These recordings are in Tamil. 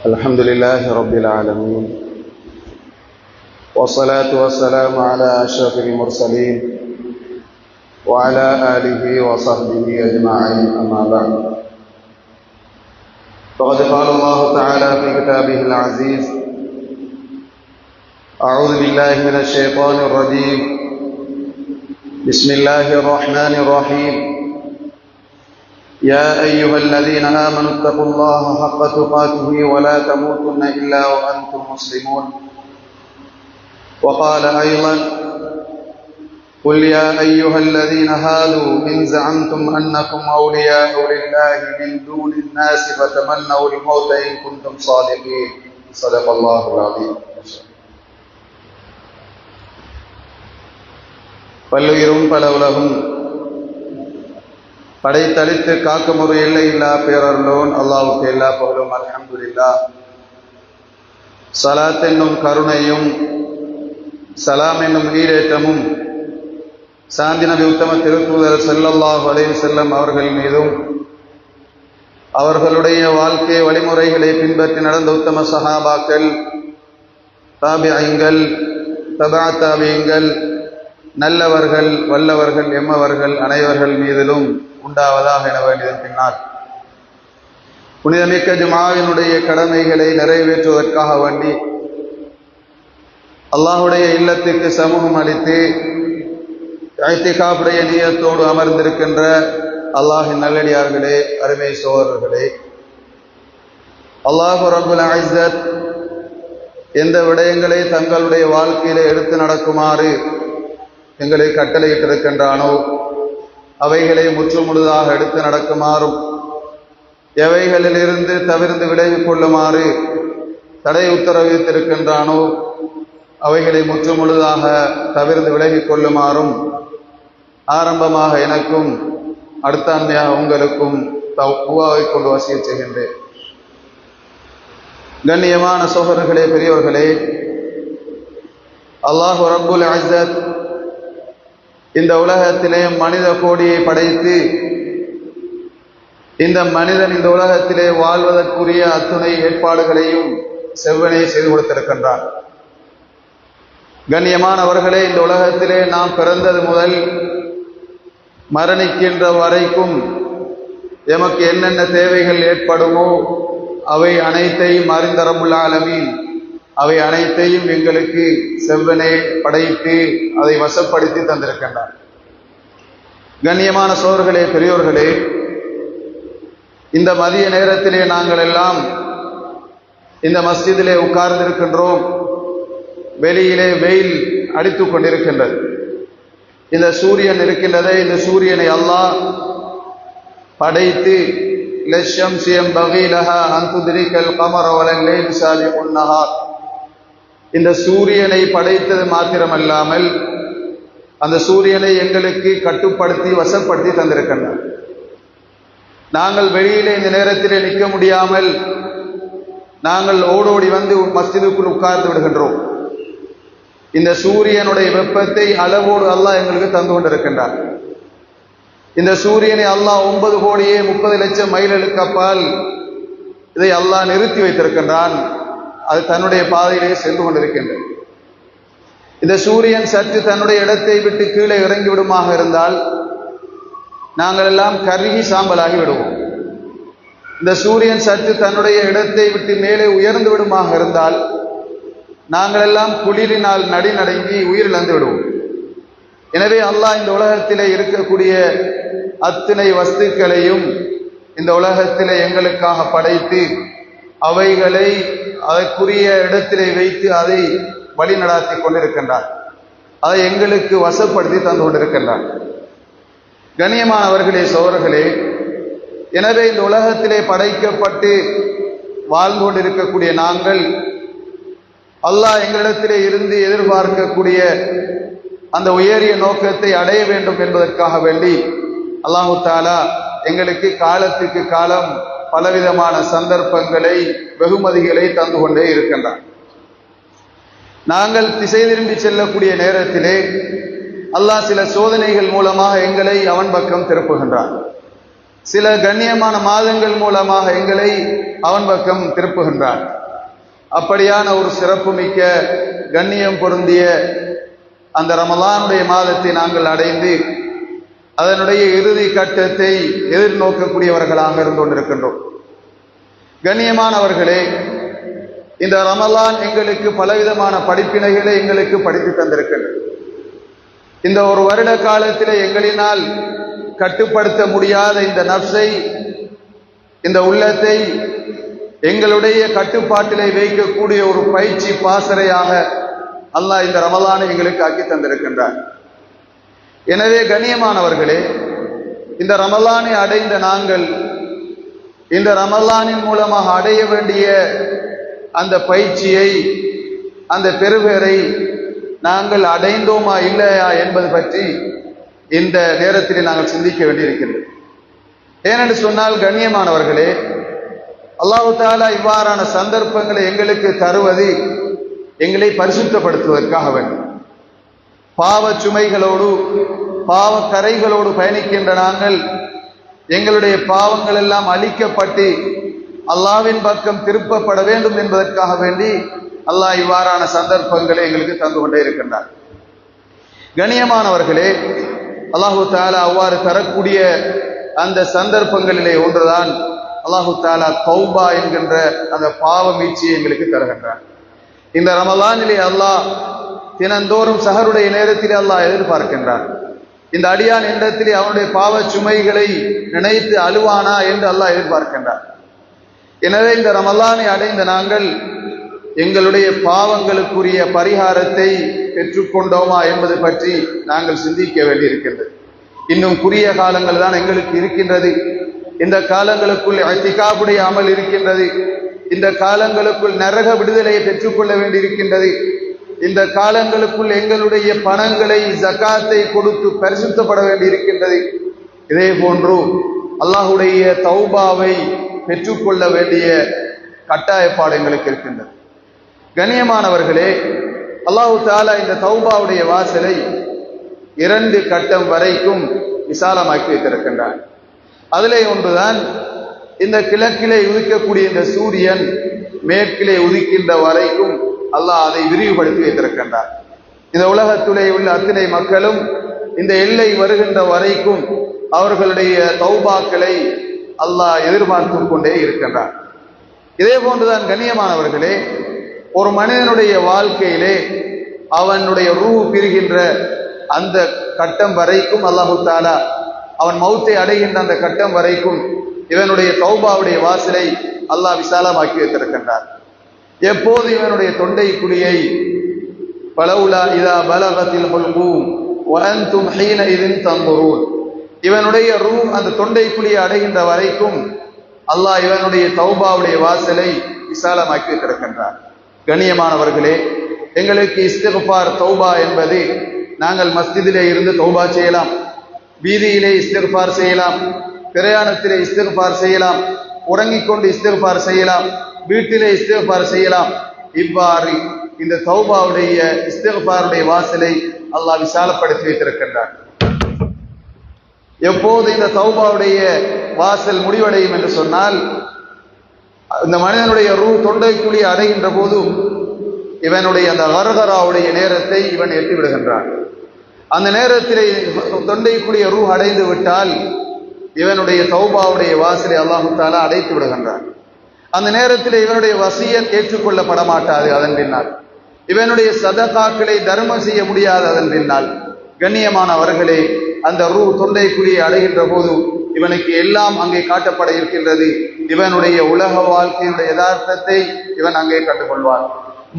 الحمد لله رب العالمين والصلاة والسلام على أشرف المرسلين وعلى آله وصحبه أجمعين أما بعد فقد قال الله تعالى في كتابه العزيز أعوذ بالله من الشيطان الرجيم بسم الله الرحمن الرحيم يا أيها الذين آمنوا اتقوا الله حق تقاته ولا تموتن إلا وأنتم مسلمون وقال أيضا قل يا أيها الذين هادوا إن زعمتم أنكم أولياء لله من دون الناس فتمنوا الموت إن كنتم صادقين صدق الله العظيم பல்லுயிரும் பல உலகும் படைத்தளித்து காக்கும் ஒரு எல்லை இல்லா பேரருளோன் அல்லாஹ்வுக்கு எல்லா புகழும் அல்ஹம்துலில்லாஹ். ஸலாத் என்னும் கருணையும் சலாம் என்னும் ஈடேற்றமும் சாந்தி நபி உத்தம திருத்தூதர் ஸல்லல்லாஹு அலைஹி வஸல்லம் அவர்கள் மீதும் அவர்களுடைய வாழ்க்கை வழிமுறைகளை பின்பற்றி நடந்த உத்தம சஹாபாக்கள், தாபிஈன்கள், தபா தாபிஈன்கள், நல்லவர்கள், வல்லவர்கள், எம்மவர்கள் அனைவர்கள் மீதிலும் உண்டாவதாக என வேண்டியதன் பின்னால் புனிதமிக்க ஜுமாவினுடைய கடமைகளை நிறைவேற்றுவதற்காக வேண்டி அல்லாஹுடைய இல்லத்துக்கு சமூகம் அளித்து இஅ்திகாஃபுடைய நியத்தோடு அமர்ந்திருக்கின்ற அல்லாஹின் நல்லடியார்களே, அருமை சகோதரர்களே, அல்லாஹ் ரப்புல் இஸ்ஸத் எந்த விடயங்களை தங்களுடைய வாழ்க்கையிலே எடுத்து நடக்குமாறு எங்களை கட்டளையிட்டிருக்கின்றானோ அவைகளை முற்றுமுழுதாக எடுத்து நடக்குமாறும் எவைகளிலிருந்து தவிர்த்து விலகிக் கொள்ளுமாறு தடை உத்தரவிட்டிருக்கின்றானோ அவைகளை முற்றுமுழுதாக தவிர்த்து விலகிக் கொள்ளுமாறும் ஆரம்பமாக எனக்கும் அடுத்தாண்மையாக உங்களுக்கும் தக்வாவை கொண்டு வசியச் செய்கின்றேன். கண்ணியமான சகோதரர்களே, பெரியவர்களே, அல்லாஹ் ரப்புல் இஸ்ஸத் இந்த உலகத்திலே மனித கோடியை படைத்து இந்த மனிதன் இந்த உலகத்திலே வாழ்வதற்குரிய அத்துணை ஏற்பாடுகளையும் செவ்வனே செய்து கொடுத்திருக்கின்றான். கண்ணியமானவர்களே, இந்த உலகத்திலே நாம் பிறந்தது முதல் மரணிக்கின்ற வரைக்கும் எமக்கு என்னென்ன தேவைகள் ஏற்படுமோ அவை அனைத்தையும் அறிந்த ரப்புல் ஆலமீன் அவை அனைத்தையும் எங்களுக்கு செவ்வனே படைத்து அதை வசப்படுத்தி தந்திருக்கின்றார். கண்ணியமான சோர்களே, பெரியோர்களே, இந்த மதிய நேரத்திலே நாங்கள் எல்லாம் இந்த மஸ்ஜிதிலே உட்கார்ந்திருக்கின்றோம். வெளியிலே வெயில் அடித்து கொண்டிருக்கின்றது. இந்த சூரியன் இருக்கின்றதே, இந்த சூரியனை அல்லாஹ் படைத்து இந்த சூரியனை படைத்தது மாத்திரமல்லாமல் அந்த சூரியனை எங்களுக்கு கட்டுப்படுத்தி வசப்படுத்தி தந்திருக்கின்றார். நாங்கள் வெளியிலே இந்த நேரத்திலே நிற்க முடியாமல் நாங்கள் ஓடோடி வந்து மஸ்ஜிதுக்குள் உட்கார்ந்து விடுகின்றோம். இந்த சூரியனுடைய வெப்பத்தை அளவோடு அல்லாஹ் எங்களுக்கு தந்து கொண்டிருக்கின்றார். இந்த சூரியனை அல்லாஹ் 9,30,00,000 மைல்களுக்கு அப்பால் இதை அல்லாஹ் நிறுத்தி வைத்திருக்கின்றான். அது தன்னுடைய பாதையிலே சென்று கொண்டிருக்கின்றது. இந்த சூரியன் சற்று தன்னுடைய இடத்தை விட்டு கீழே இறங்கி விடுமாக இருந்தால் நாங்கள் எல்லாம் கருகி சாம்பலாகி விடுவோம். இந்த சூரியன் சற்று தன்னுடைய இடத்தை விட்டு மேலே உயர்ந்து விடுமாக இருந்தால் நாங்கள் எல்லாம் குளிரினால் நடுநடுங்கி உயிரிழந்து விடுவோம். எனவே அல்லாஹ் இந்த உலகத்திலே இருக்கக்கூடிய அத்தனை வஸ்துக்களையும் இந்த உலகத்திலே எங்களுக்காக படைத்து அவைகளை அதற்குரிய இடத்திலே வைத்து அதை வழி நடாத்தி கொண்டிருக்கின்றார். அதை எங்களுக்கு வசப்படுத்தி தந்து கொண்டிருக்கின்றார். கண்ணியமானவர்களே, சோழர்களே, எனவே இந்த உலகத்திலே படைக்கப்பட்டு வாழ்ந்து கொண்டிருக்கக்கூடிய நாங்கள் அல்லாஹ் எங்களிடத்திலே இருந்து எதிர்பார்க்கக்கூடிய அந்த உயரிய நோக்கத்தை அடைய வேண்டும் என்பதற்காக வேண்டி அல்லாஹு தாலா எங்களுக்கு காலத்துக்கு காலம் பலவிதமான சந்தர்ப்பங்களை வெகுமதிகளை தந்து கொண்டே இருக்கின்றார். நாங்கள் திசை திரும்பி செல்லக்கூடிய நேரத்திலே அல்லாஹ் சில சோதனைகள் மூலமாக எங்களை அவன் பக்கம் திருப்புகின்றான். சில கண்ணியமான மாதங்கள் மூலமாக எங்களை அவன் பக்கம் திருப்புகின்றான். அப்படியான ஒரு சிறப்புமிக்க கண்ணியம் பொருந்திய அந்த ரமலானுடைய மாதத்தை நாங்கள் அடைந்து அதனுடைய இறுதி கட்டத்தை எதிர்நோக்கக்கூடியவர்களாக இருந்து கொண்டிருக்கின்றோம். கண்ணியமானவர்களே, இந்த ரமலான் எங்களுக்கு பலவிதமான படிப்பினைகளை எங்களுக்கு படித்து தந்திருக்கின்றது. இந்த ஒரு வருட காலத்திலே எங்களினால் கட்டுப்படுத்த முடியாத இந்த நப்சை, இந்த உள்ளத்தை எங்களுடைய கட்டுப்பாட்டிலே வைக்கக்கூடிய ஒரு பயிற்சி பாசறையாக அல்லாஹ் இந்த ரமலானை எங்களுக்கு ஆக்கி தந்திருக்கின்றார். எனவே கண்ணியமானவர்களே, இந்த ரமலானை அடைந்த நாங்கள் இந்த ரமலானின் மூலமாக அடைய வேண்டிய அந்த பயிற்சியை, அந்த பெருபேரை நாங்கள் அடைந்தோமா இல்லையா என்பது பற்றி இந்த நேரத்தில் நாங்கள் சிந்திக்க வேண்டியிருக்கின்றது. ஏனென்று சொன்னால் கண்ணியமானவர்களே, அல்லாஹு தாலா இவ்வாறான சந்தர்ப்பங்களை எங்களுக்கு தருவது எங்களை பரிசுத்தப்படுத்துவதற்காக வேண்டும். பாவ சுமைகளோடு பாவ கரைகளோடு பயணிக்கின்ற நாங்கள் எங்களுடைய பாவங்கள் எல்லாம் அழிக்கப்பட்டு அல்லாஹ்வின் பக்கம் திருப்பப்பட வேண்டும் என்பதற்காக வேண்டி அல்லாஹ் இவ்வாறான சந்தர்ப்பங்களை எங்களுக்கு தந்து கொண்டே இருக்கின்றார். கண்ணியமானவர்களே, அல்லாஹு தாலா அவ்வாறு தரக்கூடிய அந்த சந்தர்ப்பங்களிலே ஒன்றுதான் அல்லாஹு தாலா தௌபா என்கின்ற அந்த பாவ மீட்சியை எங்களுக்கு தருகின்றார். இந்த ரமலானிலே அல்லாஹ் தினந்தோறும் சஹருடைய நேரத்திலே அல்லாஹ் எதிர்பார்க்கின்றார். இந்த அடியான் இடத்திலே அவனுடைய பாவ சுமைகளை நினைத்து அழுவானா என்று அல்லாஹ் எதிர்பார்க்கின்றார். எனவே இந்த ரமலானை அடைந்த நாங்கள் எங்களுடைய பாவங்களுக்குரிய பரிகாரத்தை பெற்றுக்கொண்டோமா என்பது பற்றி நாங்கள் சிந்திக்க வேண்டியிருக்கின்றது. இன்னும் குறுகிய காலங்கள் தான் எங்களுக்கு இருக்கின்றது. இந்த காலங்களுக்குள் இத்திகாஃபுடைய அமல் இருக்கின்றது. இந்த காலங்களுக்குள் நரக விடுதலையை பெற்றுக்கொள்ள வேண்டியிருக்கின்றது. இந்த காலங்களுக்குள் எங்களுடைய பணங்களை ஜகாத்தை கொடுத்து பரிசுத்தப்பட வேண்டியிருக்கின்றது. இதே போன்று அல்லாஹுடைய தௌபாவை பெற்றுக்கொள்ள வேண்டிய கட்டாயப்பாடு எங்களுக்கு இருக்கின்றது. கண்ணியமானவர்களே, அல்லாஹு தாலா இந்த தௌபாவுடைய வாசலை 2 கட்டம் வரைக்கும் விசாலமாக்கி வைத்திருக்கின்றார். அதிலே ஒன்றுதான் இந்த கிழக்கிலே உதிக்கக்கூடிய இந்த சூரியன் மேற்கிலே உதிக்கின்ற வரைக்கும் அல்லாஹ் அதை விரிவுபடுத்தி வைத்திருக்கின்றார். இந்த உலகத்திலே உள்ள அத்தனை மக்களும் இந்த எல்லை வருகின்ற வரைக்கும் அவர்களுடைய தௌபாக்களை அல்லாஹ் எதிர்பார்த்து கொண்டே இருக்கின்றார். இதே போன்றுதான் கண்ணியமானவர்களே, ஒரு மனிதனுடைய வாழ்க்கையிலே அவனுடைய ரூ பிரிகின்ற அந்த கட்டம் வரைக்கும் அல்லாஹு தஆலா அவன் மௌத்தை அடைகின்ற அந்த கட்டம் வரைக்கும் இவனுடைய தௌபாவுடைய வாசலை அல்லாஹ் விசாலமாக்கி வைத்திருக்கின்றார். எப்போது இவனுடைய தொண்டை குழியை பலவுலா இதா பலகத்தில் ஹுல்கூம் வஅன்தும் ஹீனஇதின் தன்துரூன், இவனுடைய ரூ அந்த தொண்டை குழியை அடைகின்ற வரைக்கும் அல்லாஹ் இவனுடைய தௌபாவுடைய வாசலை விசாலமாக்கி வைத்திருக்கின்றார். கண்ணியமானவர்களே, எங்களுக்கு இஸ்திக்ஃபார் தௌபா என்பது நாங்கள் மஸ்ஜிதிலே இருந்து தௌபா செய்யலாம், வீதியிலே இஸ்திக்ஃபார் செய்யலாம், பிரயாணத்திலே இஸ்திக்ஃபார் செய்யலாம், உறங்கிக் கொண்டு இஸ்திக்ஃபார் செய்யலாம், வீட்டிலே இஸ்திக்ஃபார் செய்யலாம். இவ்வாறு இந்த தௌபாவுடைய இஸ்திக்ஃபாருடைய வாசலை அல்லாஹ் விசாலப்படுத்தி வைத்திருக்கின்றார். எப்போது இந்த தௌபாவுடைய வாசல் முடிவடையும் என்று சொன்னால், இந்த மனிதனுடைய ரூ தொண்டைக்குழி அடைகின்ற போது இவனுடைய அந்த கர்கராவுடைய நேரத்தை இவன் எட்டி விடுகின்றான். அந்த நேரத்திலே தொண்டைக்குழிய ரூ அடைந்து விட்டால் இவனுடைய தௌபாவுடைய வாசலை அல்லாஹு தஆலா அடைத்து விடுகின்றான். அந்த நேரத்தில் இவனுடைய வசியத் ஏற்றுக்கொள்ளப்பட மாட்டாது. அதன் பின்னால் இவனுடைய சதகாக்களை தர்மம் செய்ய முடியாது. அதன் பின்னால் கண்ணியமானவர்களே, அந்த ரூ தொண்டைக்குழியை அடைகின்ற போது இவனுக்கு எல்லாம் அங்கே காட்டப்பட இருக்கின்றது. இவனுடைய உலக வாழ்க்கையினுடைய யதார்த்தத்தை இவன் அங்கே கண்டுகொள்வான்,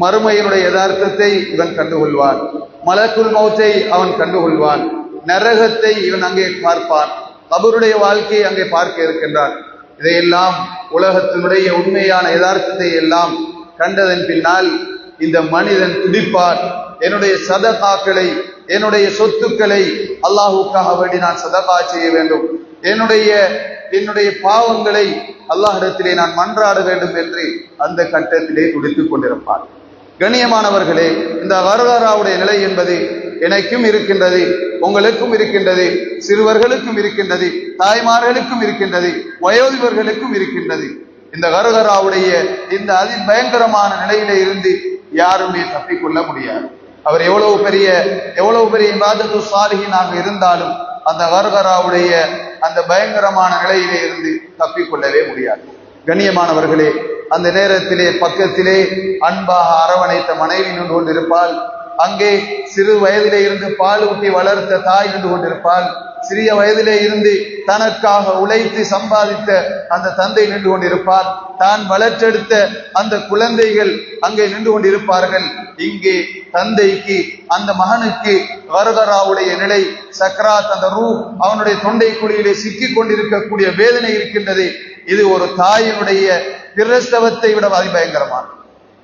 மறுமையினுடைய யதார்த்தத்தை இவன் கண்டுகொள்வான், மலக்குல் மௌத்தை அவன் கண்டுகொள்வான், நரகத்தை இவன் அங்கே பார்ப்பான், கபருடைய வாழ்க்கையை அங்கே பார்க்க இருக்கின்றான். இதையெல்லாம் உலகத்தினுடைய உண்மையான யதார்த்தத்தை எல்லாம் கண்டதன் பின்னால் இந்த மனிதன் துடிப்பார், என்னுடைய சதகாக்களை, என்னுடைய சொத்துக்களை அல்லாஹுக்காக வேண்டி நான் சதகா செய்ய வேண்டும், என்னுடைய பாவங்களை அல்லாஹ்விடத்திலே நான் மன்றாட வேண்டும் என்று அந்த கட்டத்திலே துடித்துக் கொண்டிருப்பார். கண்ணியமானவர்களே, இந்த கர்கராவுடைய நிலை என்பது எனக்கும் இருக்கின்றது, உங்களுக்கும் இருக்கின்றது, சிறுவர்களுக்கும் இருக்கின்றது, தாய்மார்களுக்கும் இருக்கின்றது, வயோதிபர்களுக்கும் இருக்கின்றது. இந்த கர்கராவுடைய இந்த அதிபயங்கரமான நிலையிலே இருந்து யாருமே தப்பிக்கொள்ள முடியாது. அவர் எவ்வளவு பெரிய இபாதத்து சாலிஹீனாக இருந்தாலும் அந்த கர்கராவுடைய அந்த பயங்கரமான நிலையிலே இருந்து தப்பிக்கொள்ளவே முடியாது. கண்ணியமானவர்களே, அந்த நேரத்திலே பக்கத்திலே அன்பாக அரவணைத்த மனைவி நின்று கொண்டிருப்பாள், அங்கே சிறு வயதிலே இருந்து பால் ஊட்டி வளர்த்த தாய் நின்று கொண்டிருப்பாள், சிறிய வயதிலே இருந்து தனக்காக உழைத்து சம்பாதித்த அந்த தந்தை நின்று கொண்டிருப்பார், தான் வளர்த்தெடுத்த அந்த குழந்தைகள் அங்கே நின்று கொண்டிருப்பார்கள். இங்கே தந்தைக்கு அந்த மகனுக்கு கர்கராவுடைய நிலை, சக்ராத், அந்த ரூ அவனுடைய தொண்டை குழியிலே சிக்கிக் கொண்டிருக்கக்கூடிய வேதனை இருக்கின்றது. இது ஒரு தாயினுடைய பிரசவத்தை விட அதிபயங்கரமான.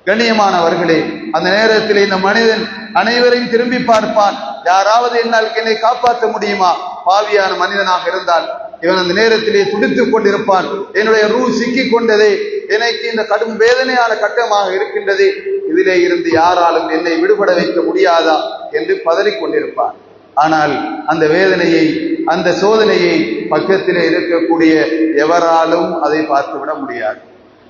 கண்ணியமானவர்களே, அந்த நேரத்தில் இந்த மனிதன் அனைவரையும் திரும்பி பார்ப்பான், யாராவது என்னை காப்பாற்ற முடியுமா? பாவியான மனிதனாக இருந்தால் இவன் அந்த நேரத்திலே துடித்துக் கொண்டிருப்பான், என்னுடைய ரூ சிக்கிக் கொண்டதே, எனக்கு இந்த கடும் வேதனையான கட்டமாக இருக்கின்றது, இதிலே இருந்து யாராலும் என்னை விடுபட வைக்க முடியாதா என்று பதறிக் கொண்டிருப்பான். ஆனால் அந்த வேதனையை, அந்த சோதனையை பக்கத்திலே இருக்கக்கூடிய எவராலும் அதை பார்த்துவிட முடியாது.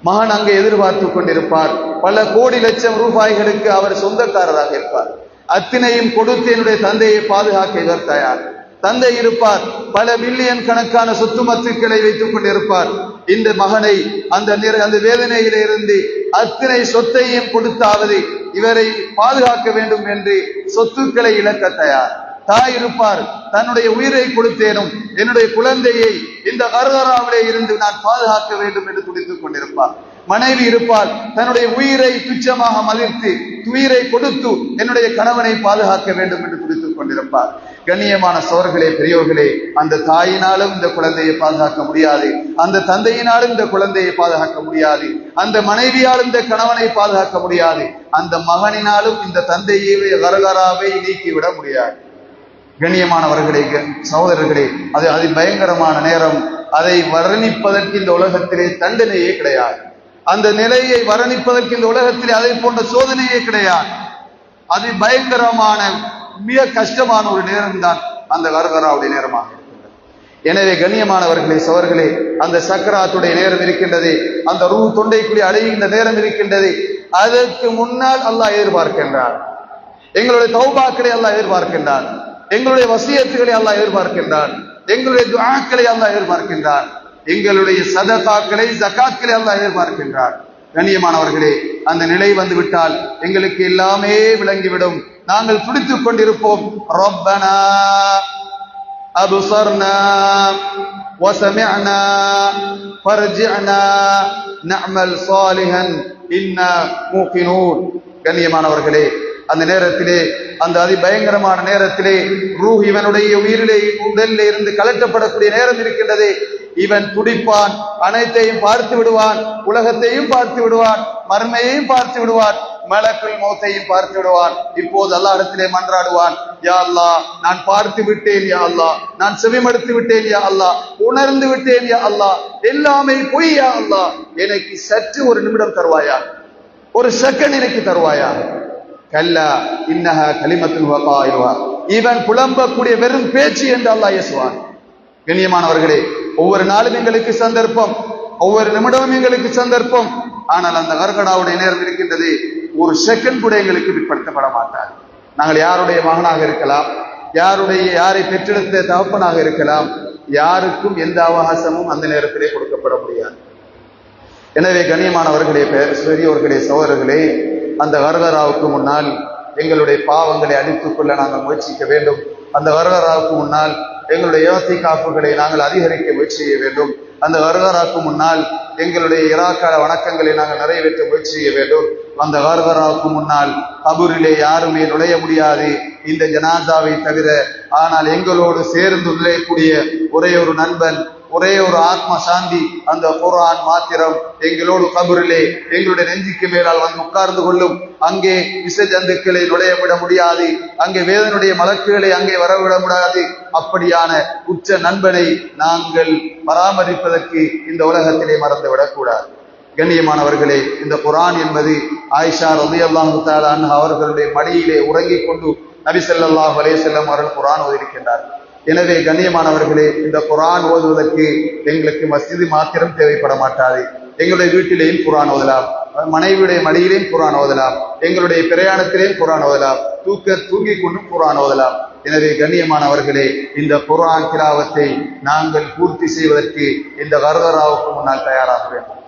மகன் அங்கே எதிர்பார்த்து கொண்டிருப்பார், பல கோடி லட்சம் ரூபாய்களுக்கு அவர் சொந்தக்காரராக இருப்பார், அத்தனையும் கொடுத்து என்னுடைய தந்தையை பாதுகாக்க இவர் தயார். தந்தை இருப்பார், பல மில்லியன் கணக்கான சொத்து மத்துக்களை வைத்துக் கொண்டிருப்பார். இந்த மகனை அந்த வேதனையில இருந்து அத்தனை சொத்தையும் கொடுத்தாவது இவரை பாதுகாக்க வேண்டும் என்று சொத்துக்களை இழக்க தயார். தாய் இருப்பார், தன்னுடைய உயிரை கொடுத்தேனும் என்னுடைய குழந்தையை இந்த கர்கராவிலே இருந்து நான் பாதுகாக்க வேண்டும் என்று துடித்துக் கொண்டிருப்பார். மனைவி இருப்பார், தன்னுடைய உயிரை துச்சமாக மதித்து உயிரை கொடுத்து என்னுடைய கணவனை பாதுகாக்க வேண்டும் என்று துடித்துக் கொண்டிருப்பார். கண்ணியமான சோர்களே, பெரியோர்களே, அந்த தாயினாலும் இந்த குழந்தையை பாதுகாக்க முடியாது, அந்த தந்தையினாலும் இந்த குழந்தையை பாதுகாக்க முடியாது, அந்த மனைவியாலும் இந்த கணவனை பாதுகாக்க முடியாது, அந்த மகனினாலும் இந்த தந்தையை கர்கராவை நீக்கிவிட முடியாது. கண்ணியமானவர்களே, சகோதரர்களே, அது அதிபயங்கரமான நேரம். அதை வர்ணிப்பதற்கு இந்த உலகத்திலே தண்டனையே கிடையாது. அந்த நிலையை வர்ணிப்பதற்கு இந்த உலகத்திலே அதை போன்ற சோதனையே கிடையாது. அது பயங்கரமான, மிக கஷ்டமான ஒரு நேரம்தான் அந்த கர்கராவுடைய நேரமாக இருக்கின்றது. எனவே கண்ணியமானவர்களே, சகோதரர்களே, அந்த சக்கராத்துடைய நேரம் இருக்கின்றது, அந்த ரூ தொண்டைக்குழி அடைகின்ற நேரம் இருக்கின்றது. அதற்கு முன்னால் அல்லாஹ் எதிர்பார்க்கின்றார், எங்களுடைய தௌபாக்களை அல்லாஹ் எதிர்பார்க்கின்றார், எங்களுடைய வசியத்துகளை அல்லாஹ் எதிர்பார்க்கின்றான், எங்களுடைய துஆக்களை அல்லாஹ் எதிர்பார்க்கின்றான், எங்களுடைய சதகாக்களை, ஜகாத்களை அல்லாஹ் எதிர்பார்க்கின்றார். கண்ணியமானவர்களே, அந்த நிலை வந்துவிட்டால் எங்களுக்கு எல்லாமே விளங்கிவிடும். நாங்கள் துடித்துக் கொண்டிருப்போம். ரப்பனா அப்ஸர்னா வஸமிஅனா ஃபர்ஜிஅனா நஅமல் சாலிஹன் இன்னா மூகினூன். கண்ணியமானவர்களே, அந்த நேரத்திலே, அந்த அதிபயங்கரமான நேரத்திலே ரூஹ் இவனுடைய உயிரிலே உடலிலே இருந்து கலட்டப்படக்கூடிய நேரம் இருக்கின்றது. இவன் துடிப்பான், அனைத்தையும் பார்த்து விடுவான், உலகத்தையும் பார்த்து விடுவான், மர்மையையும் பார்த்து விடுவான், மலக்குல் மௌத்தையும் பார்த்து விடுவான். இப்போது அல்லாஹ் இடத்திலே மன்றாடுவான், யா அல்லாஹ், நான் பார்த்து விட்டேன் யா அல்லாஹ், நான் செவிமடுத்து விட்டேன் யா அல்லாஹ், உணர்ந்து விட்டேன் யா அல்லாஹ், எல்லாமே பொய் யா அல்லாஹ், எனக்கு சற்று ஒரு நிமிடம் தருவாயா, ஒரு செகண்ட் எனக்கு தருவாயா? கல்லா இன்னஹா கலிமத்துன் ஹுவ காயிலுஹா. இவன் புலம்பக்கூடிய வெறும் பேச்சு என்று அல்லாஹ் ஏசுவான். கண்ணியமானவர்களே, ஒவ்வொரு நாளும் எங்களுக்கு சந்தர்ப்பம், ஒவ்வொரு நிமிடமும் எங்களுக்கு சந்தர்ப்பம். ஆனால் அந்த கர்கடாவுடைய நேரம் இருக்கின்றது, ஒரு செகண்ட் கூட எங்களுக்கு பிற்படுத்தப்பட மாட்டார். நாங்கள் யாருடைய மகனாக இருக்கலாம், யாரை பெற்றெடுத்த தகப்பனாக இருக்கலாம், யாருக்கும் எந்த அவகாசமும் அந்த நேரத்திலே கொடுக்கப்பட முடியாது. எனவே கண்ணியமானவர்களே, பெரியோர்களே, சகோதரர்களே, அந்த கர்கராவுக்கு முன்னால் எங்களுடைய பாவங்களை அழித்துக் கொள்ள நாங்கள் முயற்சிக்க வேண்டும். அந்த கர்கராவுக்கு முன்னால் எங்களுடைய இஅ்திகாஃப்களை நாங்கள் அதிகரிக்க முயற்சி செய்ய வேண்டும். அந்த கர்கராவுக்கு முன்னால் எங்களுடைய இராக்கால வணக்கங்களை நாங்கள் நிறைவேற்ற முயற்சி செய்ய வேண்டும். அந்த கர்கராவுக்கு முன்னால் கபூரிலே யாருமே நுழைய முடியாது இந்த ஜனாசாவை தவிர. ஆனால் எங்களோடு சேர்ந்து நுழையக்கூடிய ஒரே ஒரு நண்பன், ஒரே ஒரு ஆத்ம சாந்தி, அந்த குர்ஆன் மாத்திரம் எங்களோடு கபூரிலே எங்களுடைய நெஞ்சுக்கு மேலால் வந்து உட்கார்ந்து கொள்ளும். அங்கே விசஜந்துக்களை நுழைய விட முடியாது, அங்கே வேதனுடைய மலக்குகளை அங்கே வரவிட முடியாது. அப்படியான உச்ச நண்பனை நாங்கள் பராமரிப்பதற்கு இந்த உலகத்திலே மறந்துவிடக் கூடாது. கண்ணியமானவர்களே, இந்த குர்ஆன் என்பது ஆயிஷா ரலியல்லாஹு தஆலா அன்ஹா அவர்களுடைய மடியிலே உறங்கிக் கொண்டு நபி ஸல்லல்லாஹு அலைஹி வஸல்லம் அவர்கள் குர்ஆன் ஓதியிருக்கின்றார். எனவே கண்ணியமானவர்களே, இந்த குர்ஆன் ஓதுவதற்கு எங்களுக்கு மஸ்ஜிது மாத்திரம் தேவைப்பட மாட்டாது. எங்களுடைய வீட்டிலேயும் குர்ஆன் ஓதலாம், மனைவியுடைய மடியிலேயும் குர்ஆன் ஓதலாம், எங்களுடைய பிரயாணத்திலேயும் குர்ஆன் ஓதலாம், தூங்கிக் கொண்டும் குர்ஆன் ஓதலாம். எனவே கண்ணியமானவர்களே, இந்த குர்ஆன் திலாவத்தை நாங்கள் பூர்த்தி செய்வதற்கு இந்த கர்கராவுக்கு முன்னால் தயாராக வேண்டும்.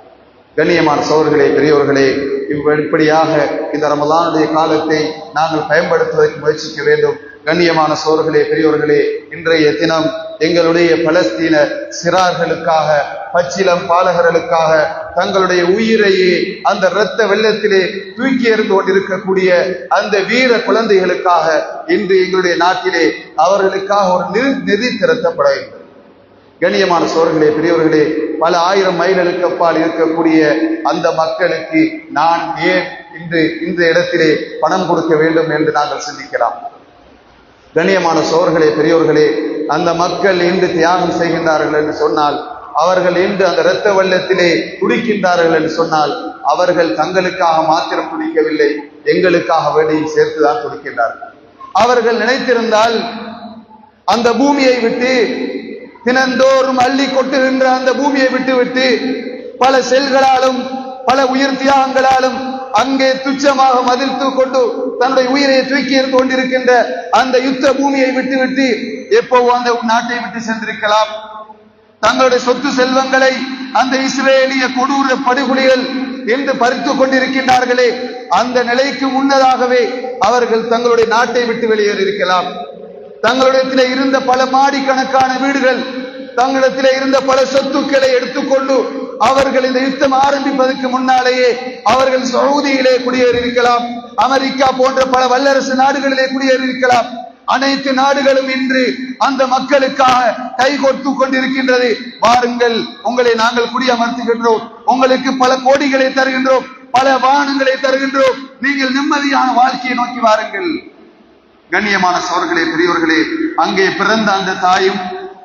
கண்ணியமான சகோதரர்களே, பெரியோர்களே, இப்படியாக இந்த ரமலானுடைய காலத்தை நாங்கள் பயன்படுத்துவதற்கு முயற்சிக்க வேண்டும். கண்ணியமான சகோதரர்களே, பெரியோர்களே, இன்றைய தினம் எங்களுடைய பலஸ்தீன சிறார்களுக்காக, பச்சிலம் பாலகர்களுக்காக தங்களுடைய உயிரையே அந்த இரத்த வெள்ளத்திலே தூக்கி எறிந்து கொண்டிருக்கக்கூடிய அந்த வீர குழந்தைகளுக்காக இன்று எங்களுடைய நாட்டிலே அவர்களுக்காக ஒரு நிதி திரட்டப்பட வேண்டும். கண்ணியமான சகோதரர்களே, பெரியவர்களே, பல ஆயிரம் மைல்களுக்கு அப்பால் இருக்கக்கூடிய அந்த மக்களுக்கு நான் ஏன் இந்த இடத்திலே பணம் கொடுக்க வேண்டும் என்று நாங்கள் சிந்திக்கலாம். கண்ணியமான சகோதரர்களே, பெரியோர்களே, அந்த மக்கள் இன்று தியாகம் செய்கின்றார்கள் என்று சொன்னால், அவர்கள் இன்று அந்த இரத்த வெள்ளத்திலே துடிக்கின்றார்கள் என்று சொன்னால், அவர்கள் தங்களுக்காக மாத்திரம் துடிக்கவில்லை, எங்களுக்காக வேண்டியும் சேர்த்துதான் துடிக்கின்றார்கள். அவர்கள் நினைத்திருந்தால் அந்த பூமியை விட்டு, தினந்தோறும் அள்ளி கொட்டுகின்ற அந்த பூமியை விட்டு பல செல்களாலும் பல உயிர் தியாகங்களாலும் அங்கே துச்சமாக மதிழ்த்து கொண்டு தன்னுடைய உயிரை தூக்கி இருந்து கொண்டிருக்கின்ற அந்த யுத்த பூமியை விட்டு எப்போ அந்த நாட்டை விட்டு சென்றிருக்கலாம். தங்களுடைய சொத்து செல்வங்களை அந்த இஸ்ரேலிய கொடூர படுகொலைகள் என்று பறித்து கொண்டிருக்கின்றார்களே, அந்த நிலைக்கு முன்னதாகவே அவர்கள் தங்களுடைய நாட்டை விட்டு வெளியேறியிருக்கலாம். தங்களிடத்திலே இருந்த பல மாடிக்கணக்கான வீடுகள், தங்களிடத்திலே இருந்த பல சொத்துக்களை எடுத்துக்கொண்டு அவர்கள் இந்த யுத்தம் ஆரம்பிப்பதற்கு முன்னாலேயே அவர்கள் சவுதியிலே குடியேறியிருக்கலாம், அமெரிக்கா போன்ற பல வல்லரசு நாடுகளிலே குடியேறியிருக்கலாம். அனைத்து நாடுகளும் இன்று அந்த மக்களுக்காக கைகோர்த்து கொண்டிருக்கின்றது. வாருங்கள், உங்களை நாங்கள் குடியமர்த்துகின்றோம், உங்களுக்கு பல கோடிகளை தருகின்றோம், பல வாகனங்களை தருகின்றோம், நீங்கள் நிம்மதியான வாழ்க்கையை நோக்கி வாருங்கள். கண்ணியமான சகோதரர்களே, பெரியோர்களே, அங்கே பிறந்த அந்த தாயும்,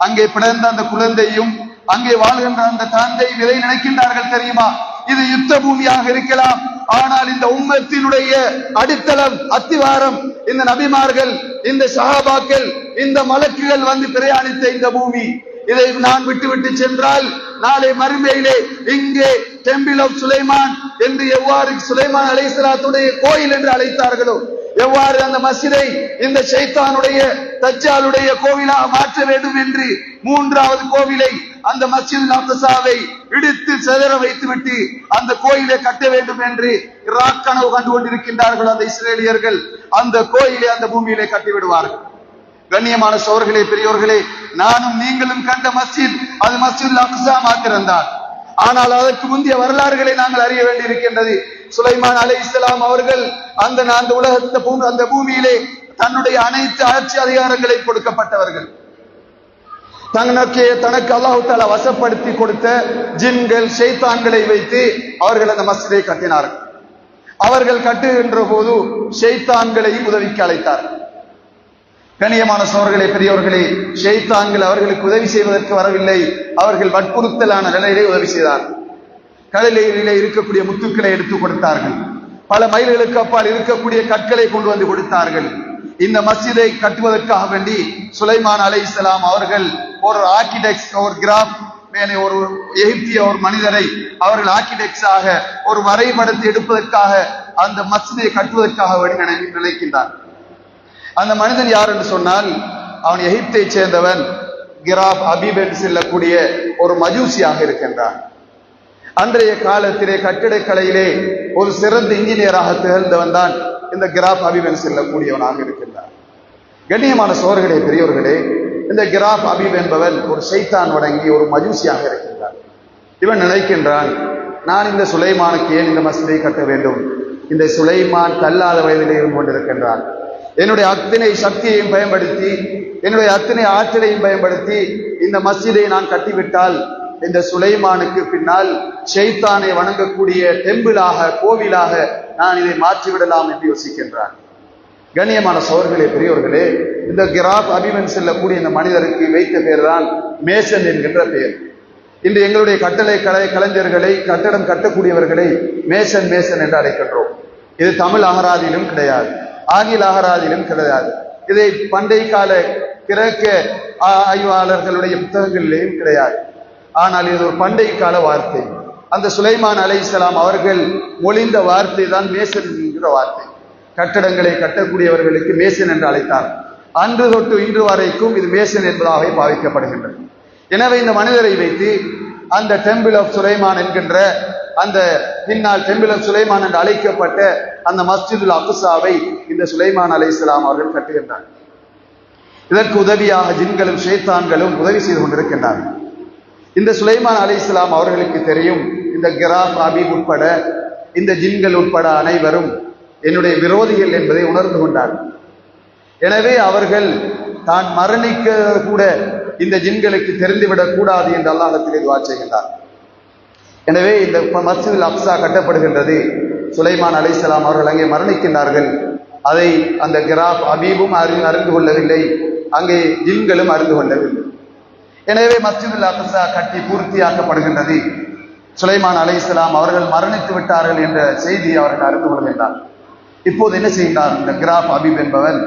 அங்கே பிறந்த அந்த குழந்தையும், அங்கே வாழ்கின்ற அந்த தந்தை விதை நினைக்கின்றார்கள் தெரியுமா? இது யுத்த பூமியாக இருக்கலாம், ஆனால் இந்த உம்மத்தினுடைய அடித்தளம், அத்திவாரம் இந்த நபிமார்கள், இந்த சஹாபாக்கள், இந்த மலக்குகள் வந்து பிரயாணித்த இந்த பூமி. இதை நான் விட்டு சென்றால் நாளை மறுமையிலே இங்கே டெம்பிள் ஆஃப் சுலைமான் என்று எவ்வாறு சுலைமான் அலைஹிஸ்ஸலாத்துடைய கோயில் என்று அழைத்தார்களோ, எவ்வாறு அந்த மஸ்ஜிதை இந்த ஷைத்தானுடைய தஜ்ஜாலுடைய கோவிலாக மாற்ற வேண்டும் என்று மூன்றாவது கோவிலை அந்த மஸ்ஜித் அக்ஸாவை இடித்து சிதற வைத்துவிட்டு அந்த கோயிலை கட்ட வேண்டும் என்று ஈராக் கனவு கண்டு கொண்டிருக்கின்றார்கள் அந்த இஸ்ரேலியர்கள். அந்த கோயிலை அந்த பூமியிலே கட்டிவிடுவார்கள். கண்ணியமான சோர்களே, பெரியோர்களே, நானும் நீங்களும் கண்ட மஸ்ஜித் அது மஸ்ஜித் அக்ஸா மாத்திரம்தான். ஆனால் அதற்கு முந்தைய வரலாறுகளை நாங்கள் அறிய வேண்டியிருக்கின்றது. சுலைமான் அலைஹிஸ்ஸலாம் அவர்கள் அந்த உலகத்தை அந்த பூமியிலே தன்னுடைய அனைத்து ஆட்சி அதிகாரங்களை கொடுக்கப்பட்டவர்கள். தனக்கு அல்லாஹ் தஆலா வசப்படுத்தி கொடுத்த ஜின்கள் ஷைத்தான்களை வைத்து அவர்கள் அந்த மஸ்ஜிதை கட்டினார்கள். அவர்கள் கட்டுகின்ற போது ஷைத்தான்களையும் உதவிக்கு அழைத்தார்கள். கண்ணியமான சோர்களே, பெரியவர்களே, ஷைத்தான்கள் அவர்களுக்கு உதவி செய்வதற்கு வரவில்லை. அவர்கள் வற்புறுத்தலான நிலையிலே உதவி செய்தார்கள். கடலிலே இருக்கக்கூடிய முத்துக்களை எடுத்து கொடுத்தார்கள். பல மைல்களுக்கு அப்பால் இருக்கக்கூடிய கற்களை கொண்டு வந்து கொடுத்தார்கள். இந்த மஸ்ஜிதை கட்டுவதற்காக வேண்டி சுலைமான் அலைஹிஸ்ஸலாம் அவர்கள் ஒரு ஆர்கிடெக்ட், ஒரு கிராப் மேலே ஒரு எகிப்திய ஒரு மனிதரை அவர்கள் ஆர்கிடெக்ட்ஸாக ஒரு வரைபடத்தை எடுப்பதற்காக அந்த மஸ்ஜிதை கட்டுவதற்காக வேண்டி நினைக்கின்றார். அந்த மனிதன் யார் என்று சொன்னால் அவன் எகிப்தை சேர்ந்தவன், கிராப் அபீப் என்று செல்லக்கூடிய ஒரு மஜூசியாக இருக்கின்றான். அன்றைய காலத்திலே கட்டிடக்கலையிலே ஒரு சிறந்த இன்ஜினியராக திகழ்ந்தவன் தான் இந்த கிராப் அபீப் என்று செல்லக்கூடியவனாக இருக்கின்றான். கண்ணியமான சோர்களே, பெரியவர்களே, இந்த கிராப் அபீப் என்பவன் ஒரு ஷைத்தான் வணங்கி ஒரு மஜூசியாக இருக்கின்றான். இவன் நினைக்கின்றான், நான் இந்த சுலைமானுக்கு ஏன் இந்த மஸ்ஜிதை கட்ட வேண்டும்? இந்த சுலைமான் கல்லாத வயதிலே இருந்து கொண்டிருக்கின்றான். என்னுடைய அத்தனை சக்தியையும் பயன்படுத்தி, என்னுடைய அத்தனை ஆற்றலையும் பயன்படுத்தி இந்த மஸ்ஜிதை நான் கட்டிவிட்டால் இந்த சுலைமானுக்கு பின்னால் ஷைத்தானை வணங்கக்கூடிய டெம்பிளாக, கோவிலாக நான் இதை மாற்றிவிடலாம் என்று யோசிக்கின்றான். கண்ணியமான சோர்களே, பெரியோர்களே, இந்த கிராப் அபிமன் செல்லக்கூடிய இந்த மனிதருக்கு வைத்த பெயர் தான் மேசன் என்கின்ற பெயர். இன்று எங்களுடைய கலைஞர்களை, கட்டடம் கட்டக்கூடியவர்களை மேசன் மேசன் என்று அழைக்கின்றோம். இது தமிழ் அகராதியிலும் கிடையாது, ஆங்கில அகராதியிலும் கிடையாது. இதை பண்டை கால கிரேக்க ஆய்வாளர்களுடைய புத்தகங்களிலேயும் கிடையாது. ஆனால் இது ஒரு பண்டை கால வார்த்தை. அந்த சுலைமான் அலைஹிஸ்ஸலாம் அவர்கள் மொழிந்த வார்த்தை தான் மேசன் என்கிற வார்த்தை. கட்டடங்களை கட்டக்கூடியவர்களுக்கு மேசன் என்று அழைத்தார். அன்று தொட்டு இன்று வரைக்கும் இது மேசன் என்பதாக பாவிக்கப்படுகின்றது. எனவே இந்த மனிதரை வைத்து அந்த டெம்பிள் ஆஃப் சுலைமான் என்கின்ற அந்த பின்னால் டெம்பிள் ஆஃப் சுலைமான் என்று அழைக்கப்பட்ட அந்த மஸ்ஜிதுல் அக்ஸாவை இந்த சுலைமான் அலைஹிஸ்ஸலாம் அவர்கள் கட்டுகின்றார். இதற்கு உதவியாக ஜின்களும் ஷைத்தான்களும் உதவி செய்து கொண்டிருக்கின்றார்கள். இந்த சுலைமான் அலைஹிஸ்ஸலாம் அவர்களுக்கு தெரியும், இந்த கிராப் அபீப் உட்பட இந்த ஜின்கள் உட்பட அனைவரும் என்னுடைய விரோதிகள் என்பதை உணர்ந்து கொண்டார்கள். எனவே அவர்கள் தான் மரணிக்க கூட இந்த ஜின்களுக்கு தெரிந்துவிடக் கூடாது என்று அல்லாஹ்விடத்திலே துஆ செய்கின்றார். எனவே இந்த மஸ்ஜிதுல் அக்ஸா கட்டப்படுகின்றது. சுலைமான் அலைஹிஸ்ஸலாம் அவர்கள் அங்கே மரணிக்கின்றார்கள். அதை அந்த கிராப் அபீபும் அறிந்து கொள்ளவில்லை, அங்கே ஜின்களும் அறிந்து கொள்ளவில்லை. எனவே மஸ்ஜிதுல் அக்ஸா கட்டி பூர்த்தியாக்கப்படுகின்றது. சுலைமான் அலைஹிஸ்ஸலாம் அவர்கள் மரணித்து விட்டார்கள் என்ற செய்தி அவர்கள் அறிந்து கொள்கின்றார். இப்போது என்ன செய்கிறார்? இந்த கிராப் அபீப் என்பவன்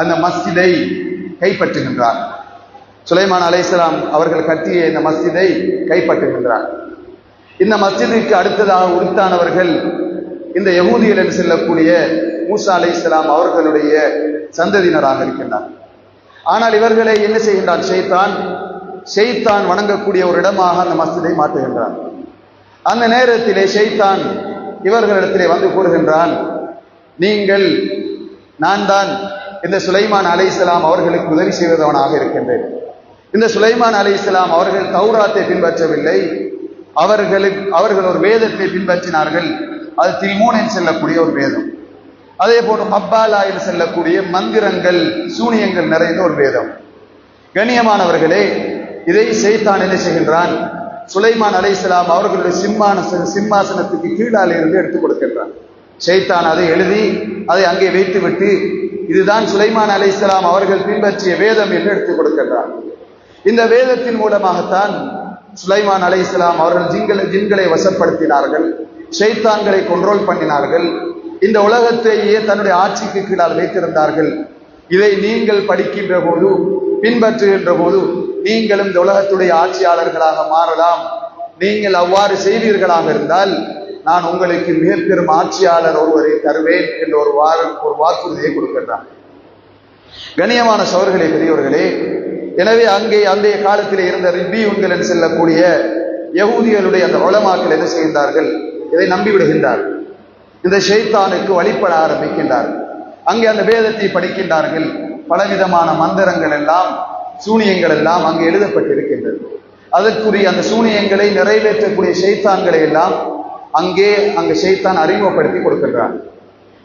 அந்த மஸ்ஜிதை கைப்பற்றுகின்றார். சுலைமான் அலைஹிஸ்ஸலாம் அவர்கள் கட்டிய இந்த மஸ்ஜிதை கைப்பற்றுகின்றார். இந்த மஸ்ஜிதுக்கு அடுத்ததாக உரித்தானவர்கள் இந்த யகூதிகள் என்று செல்லக்கூடிய மூசா அலைஹிஸ்ஸலாம் அவர்களுடைய சந்ததியினராக இருக்கின்றார். ஆனால் இவர்களை என்ன செய்கின்றார்? ஷைத்தான் வணங்கக்கூடிய ஒரு இடமாக அந்த மஸ்ஜிதை மாற்றுகின்றார். அந்த நேரத்திலே ஷைத்தான் இவர்களிடத்திலே வந்து கூறுகின்றான், நான் தான் இந்த சுலைமான் அலைஹிஸ்ஸலாம் அவர்களுக்கு உதவி செய்வதவனாக இருக்கின்றேன். இந்த சுலைமான் அலைஹிஸ்ஸலாம் அவர்கள் தௌராத்தை பின்பற்றவில்லை, அவர்கள் ஒரு வேதத்தை பின்பற்றினார்கள். அது தில்மூன் என்று செல்லக்கூடிய ஒரு வேதம். அதே போன்று மப்பாலா என்று செல்லக்கூடிய மந்திரங்கள், சூனியங்கள் நிறைந்த ஒரு வேதம். கண்ணியமானவர்களே, இதை ஷைத்தான் என்ன செய்கின்றான்? சுலைமான் அலைஹிஸ்ஸலாம் அவர்களுடைய சிம்மாசனத்துக்கு கீழால் இருந்து எடுத்துக் கொடுக்கின்றான். ஷைத்தான் அதை எழுதி அதை அங்கே வைத்துவிட்டு இதுதான் சுலைமான் அலைஹிஸ்ஸலாம் அவர்கள் பின்பற்றிய வேதம் என்று எடுத்துக் கொடுக்கின்றான். இந்த வேதத்தின் மூலமாகத்தான் சுலைமான் அலைஹிஸ்ஸலாம் அவர்கள் ஜின்களை வசப்படுத்தினார்கள், ஷைத்தான்களை கண்ட்ரோல் பண்ணினார்கள், இந்த உலகத்தையே தன்னுடைய ஆட்சிக்கு கீழால் வைத்திருந்தார்கள். இதை நீங்கள் படிக்கின்ற போது, பின்பற்றுகின்ற போது நீங்களும் இந்த உலகத்துடைய ஆட்சியாளர்களாக மாறலாம். நீங்கள் அவ்வாறு செய்வீர்களாக இருந்தால் நான் உங்களுக்கு மிக பெரும் ஆட்சியாளர் ஒருவரை தருவேன் என்ற ஒரு வாக்குறுதியை கொடுக்கின்றான். கண்ணியமான சகோதரர்களே, பெரியவர்களே, எனவே அங்கே அந்தைய காலத்திலே இருந்த ரிப்பியூன்கள் என்று செல்லக்கூடிய யகூதிகளுடைய அந்த உலமாக்கள் என்ன செய்கின்றார்கள்? இதை நம்பிவிடுகின்றார்கள். இந்த ஷைத்தானுக்கு வழிபட ஆரம்பிக்கின்றார்கள். அங்கே அந்த வேதத்தை படிக்கின்றார்கள். பலவிதமான மந்திரங்கள் எல்லாம், சூனியங்கள் எல்லாம் அங்கே எழுதப்பட்டிருக்கின்றது. அதற்குரிய அந்த சூனியங்களை நிறைவேற்றக்கூடிய ஷைத்தான்களை எல்லாம் அங்கே ஷைத்தான் அறிமுகப்படுத்தி கொடுக்கின்றார்.